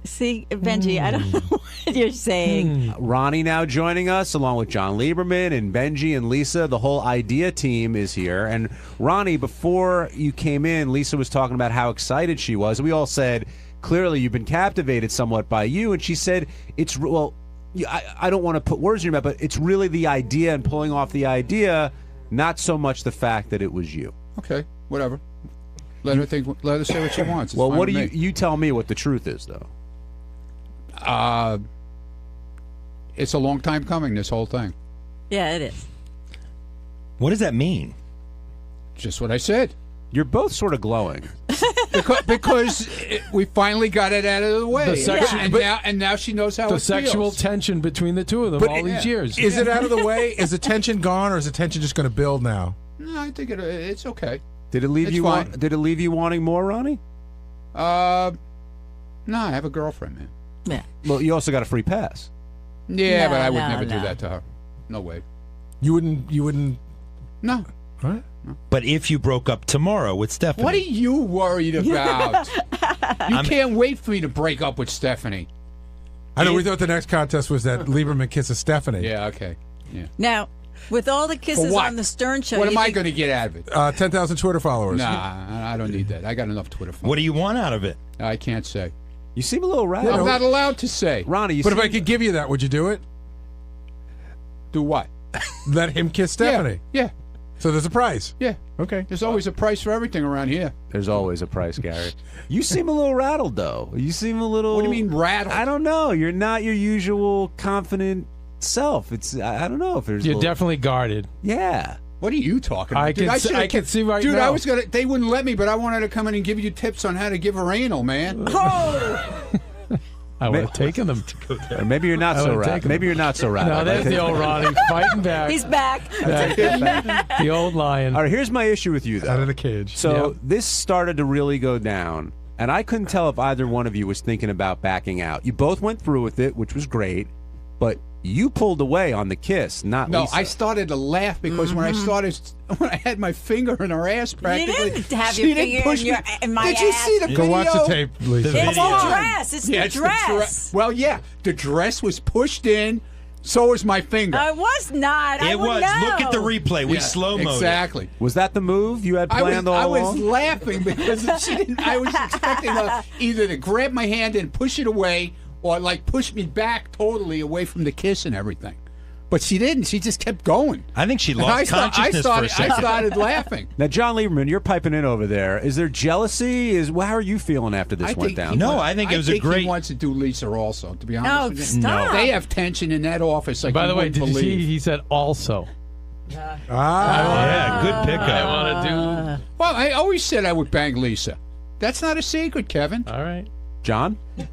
E: See, Benji, I don't know. You're saying.
W: Ronnie now joining us, along with John Lieberman and Benji and Lisa. The whole idea team is here. And Ronnie, before you came in, Lisa was talking about how excited she was. We all said, clearly you've been captivated somewhat by you. And she said, I don't want to put words in your mouth, but it's really the idea and pulling off the idea, not so much the fact that it was you.
H: Okay, whatever. Let her say what she wants. It's
W: well,
H: fine
W: what do
H: with me.
W: you tell me what the truth is, though?
H: It's a long time coming, this whole thing.
E: Yeah, it is.
N: What does that mean?
H: Just what I said.
W: You're both sort of glowing.
H: because we finally got it out of the way. And now she knows how it feels.
I: The sexual tension between the two of them all these years.
J: Is it out of the way? Is the tension gone, or is the tension just going to build now?
H: No, I think it's okay.
W: Did it leave Did it leave you wanting more, Ronnie?
H: No, I have a girlfriend, man.
E: Yeah.
W: Well, you also got a free pass.
H: Yeah, but I would never do that to her. No way.
J: You wouldn't.
H: No.
J: What?
N: But if you broke up tomorrow with Stephanie,
H: what are you worried about? You can't wait for me to break up with Stephanie.
J: I know. We thought the next contest was that Lieberman kisses Stephanie.
H: Yeah. Okay. Yeah.
E: Now, with all the kisses on the Stern Show,
H: what am I going to get out of it?
J: 10,000 Twitter followers.
H: Nah, I don't need that. I got enough Twitter followers.
N: What do you want out of it?
H: I can't say.
W: You seem a little rattled.
H: I'm not allowed to say.
W: Ronnie,
J: but if I could give you that, would you do it?
H: Do what?
J: Let him kiss Stephanie.
H: Yeah.
J: So there's a prize.
H: Yeah.
J: Okay.
H: There's always a price for everything around here.
W: There's always a price, Gary. You seem a little rattled, though. You seem a little...
H: What do you mean rattled?
W: I don't know. You're not your usual confident self. I don't know if there's...
I: You're definitely guarded.
W: Yeah.
H: What are you talking about?
I: I can see right
H: now. Dude,
I: I
H: was gonna. They wouldn't let me, but I wanted to come in and give you tips on how to give her anal, man.
E: Oh!
I: I would have taken them.
W: Or maybe you're not so rattled. Maybe you're not so rattled.
I: No, there's the old Ronnie fighting back.
E: He's back.
I: The old lion.
W: All right, here's my issue with you, though.
J: Out of the cage.
W: So this started to really go down, and I couldn't tell if either one of you was thinking about backing out. You both went through with it, which was great, but you pulled away on the kiss, not
H: No,
W: Lisa.
H: I started to laugh because when I had my finger in her ass practically.
E: You didn't have
H: she
E: your
H: didn't
E: finger
H: push
E: in, in my
H: Did you
E: ass.
H: see the video?
J: Go watch the tape, Lisa.
E: It's the dress. It's the dress.
H: Well, yeah, the dress was pushed in. So was my finger.
E: I was not. I
N: It was.
E: know.
N: Look at the replay. We slow-moed it.
H: Exactly.
W: Was that the move you had planned all along?
H: I was laughing because she didn't. I was expecting her either to grab my hand and push it away, or like push me back totally away from the kiss and everything. But she didn't. She just kept going.
N: I think she lost consciousness for a second.
H: I started laughing.
W: Now, John Lieberman, you're piping in over there. Is there jealousy? How are you feeling after this went down?
N: I think it was a great.
H: He wants to do Lisa also. To be honest with you,
E: stop.
H: They have tension in that office. Like
I: By the way,
H: wouldn't
I: did you
H: believe.
I: see? He said also.
N: Yeah, good pickup.
I: I want to do.
H: Well, I always said I would bang Lisa. That's not a secret, Kevin.
I: All right.
W: John?
N: He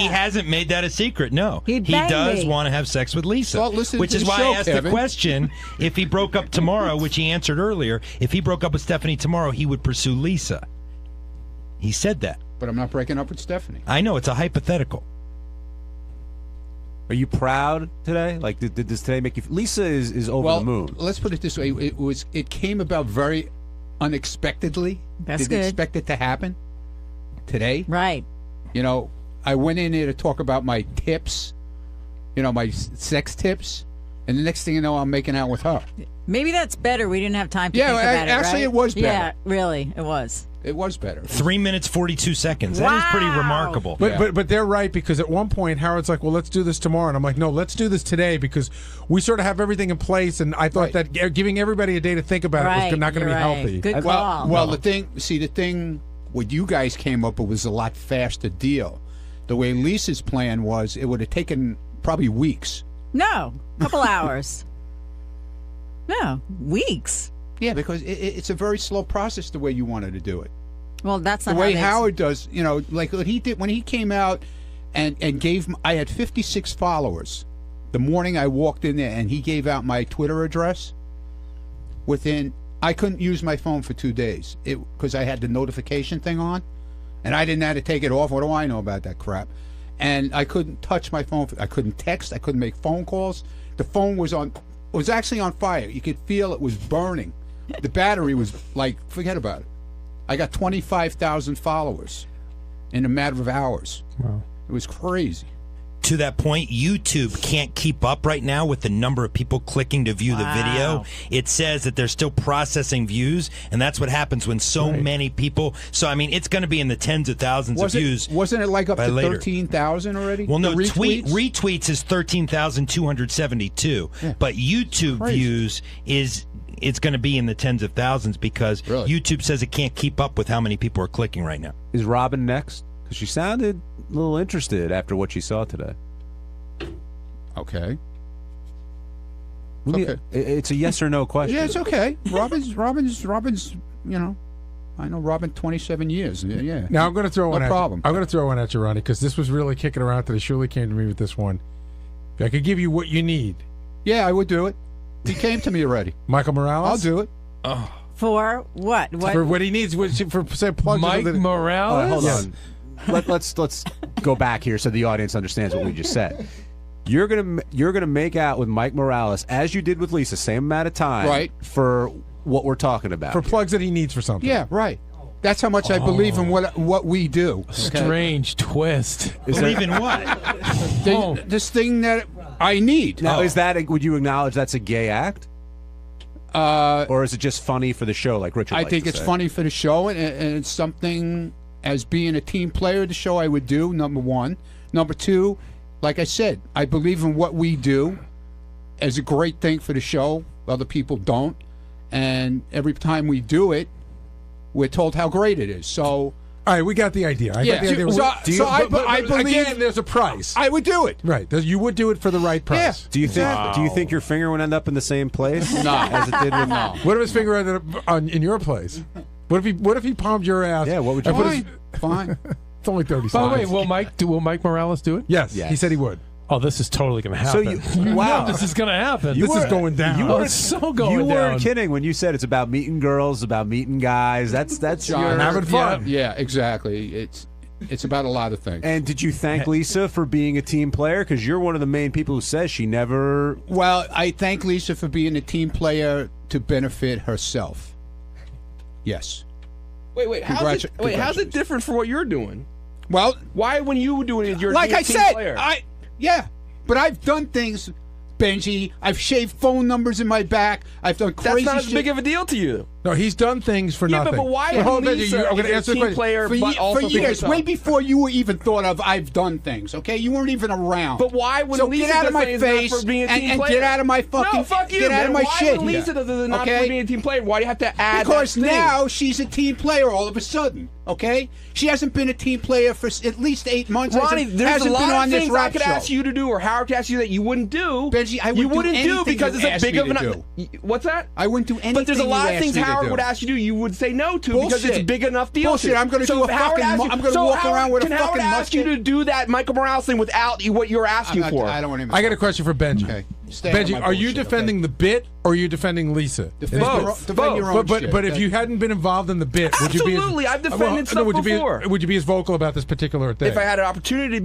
N: hasn't made that a secret, no. He does want to have sex with Lisa.
H: Well, listen
N: which
H: to
N: is
H: the
N: why
H: show,
N: I asked
H: Kevin.
N: the question, if he broke up tomorrow, which he answered earlier, if he broke up with Stephanie tomorrow, he would pursue Lisa. He said that.
H: But I'm not breaking up with Stephanie.
N: I know, it's a hypothetical.
W: Are you proud today? Like, did this today make you... Lisa is over the moon.
H: Let's put it this way. It came about very unexpectedly.
E: That's
H: Didn't
E: good.
H: expect it to happen today.
E: Right.
H: You know, I went in there to talk about my tips, my sex tips, and the next thing you know, I'm making out with her.
E: Maybe that's better. We didn't have time to
H: Yeah,
E: think about it,
H: actually,
E: right?
H: it was better.
E: Yeah, really, it was.
H: It was better.
N: 3 minutes, 42 seconds. That is pretty remarkable.
J: But they're right, because at one point Howard's like, well, let's do this tomorrow. And I'm like, no, let's do this today, because we sort of have everything in place. And I thought that giving everybody a day to think about it was not going to be healthy.
E: Good call.
H: Well, the thing what you guys came up with was a lot faster deal. The way Lisa's plan was, it would have taken probably weeks.
E: No, a couple hours. No, weeks.
H: Yeah, because it's a very slow process the way you wanted to do it.
E: Well, that's not
H: the way
E: how
H: Howard does. Like what he did when he came out and gave. I had 56 followers the morning I walked in there, and he gave out my Twitter address. I couldn't use my phone for 2 days because I had the notification thing on, and I didn't have to take it off. What do I know about that crap? And I couldn't touch my phone. I couldn't text. I couldn't make phone calls. The phone was actually on fire. You could feel it was burning. The battery was like, forget about it. I got 25,000 followers in a matter of hours.
I: Wow.
H: It was crazy.
N: to that point, YouTube can't keep up right now with the number of people clicking to view the video. It says that they're still processing views, and that's what happens when so many people. So, I mean, it's going to be in the tens of thousands of views.
H: Wasn't it like up to
N: later.
H: 13,000 already?
N: Well, no,
H: retweets?
N: retweets is 13,272, but YouTube views is it's going to be in the tens of thousands because YouTube says it can't keep up with how many people are clicking right now.
W: Is Robin next? Because she sounded a little interested after what she saw today.
H: Okay.
W: It's a yes or no question.
H: Yeah, it's okay. Robin's. You know, I know Robin 27 years. Yeah.
J: Now I'm going to throw one.
H: No problem.
J: I'm going to throw one at you, Ronnie, because this was really kicking around today. Shirley came to me with this one. If I could give you what you need.
H: Yeah, I would do it. He came to me already.
J: Michael Morales.
H: I'll do it.
E: Oh. For what?
J: For what he needs. For say plugs.
I: Mike Morales.
W: Hold on. Let's go back here so the audience understands what we just said. You're gonna make out with Mike Morales as you did with Lisa, same amount of time,
H: right?
W: For what we're talking about,
J: for plugs that he needs for something.
H: Yeah, right. That's how much I believe in what we do. Okay?
I: Strange twist.
N: Believe in what?
H: This thing that I need.
W: Now, is that? Would you acknowledge that's a gay act? Or is it just funny for the show, like Richard?
H: I think it's funny for the show, and it's something as being a team player of the show I would do. Number one. Number two, like I said, I believe in what we do as a great thing for the show. Other people don't, and every time we do it, we're told how great it is. So,
J: all right, we got the idea. I got the idea.
H: I believe
J: again, there's a price.
H: I would do it.
J: Right, you would do it for the right price.
H: Yeah.
W: Do you think? Do you think your finger would end up in the same place?
H: No,
W: as it did with
H: no.
J: What if his finger ended up in your place? What if he palmed your ass?
W: Yeah, what would you?
H: Fine.
J: It's only 30 seconds.
I: By the way, will Mike Morales do it?
J: Yes, he said he would.
I: Oh, this is totally going to happen.
W: So wow,
I: this is going to happen.
J: This is going down.
I: It's so going down.
W: You weren't kidding when you said it's about meeting girls, about meeting guys. That's
H: John,
J: having fun.
H: Yeah, exactly. It's about a lot of things.
W: And did you thank Lisa for being a team player? Because you're one of the main people who says she never.
H: Well, I thank Lisa for being a team player to benefit herself. Yes.
K: Wait. How's it different for what you're doing?
H: Well,
K: why when you do it, you're
H: like
K: a
H: I
K: team
H: said,
K: player?
H: But I've done things, Benji. I've shaved phone numbers in my back. I've done crazy.
K: That's not as
H: shit.
K: big of a deal to you.
J: No, he's done things for nothing.
K: But why
J: hold
K: would
J: on,
K: Lisa
J: I'm going to answer the question.
K: Player,
H: for
K: also
H: years, way before you were even thought of, I've done things. Okay, you weren't even around.
K: But why would Lisa
H: get out of my
K: say
H: face
K: for being a team
H: and
K: player?
H: get out of my fucking.
K: No, fuck you.
H: Get out of my
K: why
H: shit.
K: Would Lisa does it not for being a team player? Why do you have to add?
H: Because
K: that thing?
H: now she's a team player all of a sudden. Okay, she hasn't been a team player for at least 8 months.
K: Ronnie, there's a lot
H: been on
K: of
H: this
K: things
H: rap
K: I could
H: show.
K: ask you to do, or Howard could ask you that you wouldn't do.
H: Benji, I
K: you
H: wouldn't do
K: do because
H: anything
K: it's a big of
H: an.
K: What's that?
H: I wouldn't do anything.
K: But there's a lot
H: you
K: of things
H: asked me to
K: Howard
H: do.
K: would ask you to do. You would say no to because it's a big enough deal.
H: Bullshit. I'm going to do a fucking. I'm going to walk around with a
K: fucking. Can Howard ask you to do that Michael Morales thing without what you're asking for?
H: I don't want to.
J: I got a question for Benji.
H: Okay.
J: Benji, are you defending the bit or are you defending Lisa?
H: Both. Defend your own shit.
J: But if you hadn't been involved in the bit, would you be?
K: Absolutely, I've defended stuff before.
J: Would you be as vocal about this particular thing?
K: If I had an opportunity to be.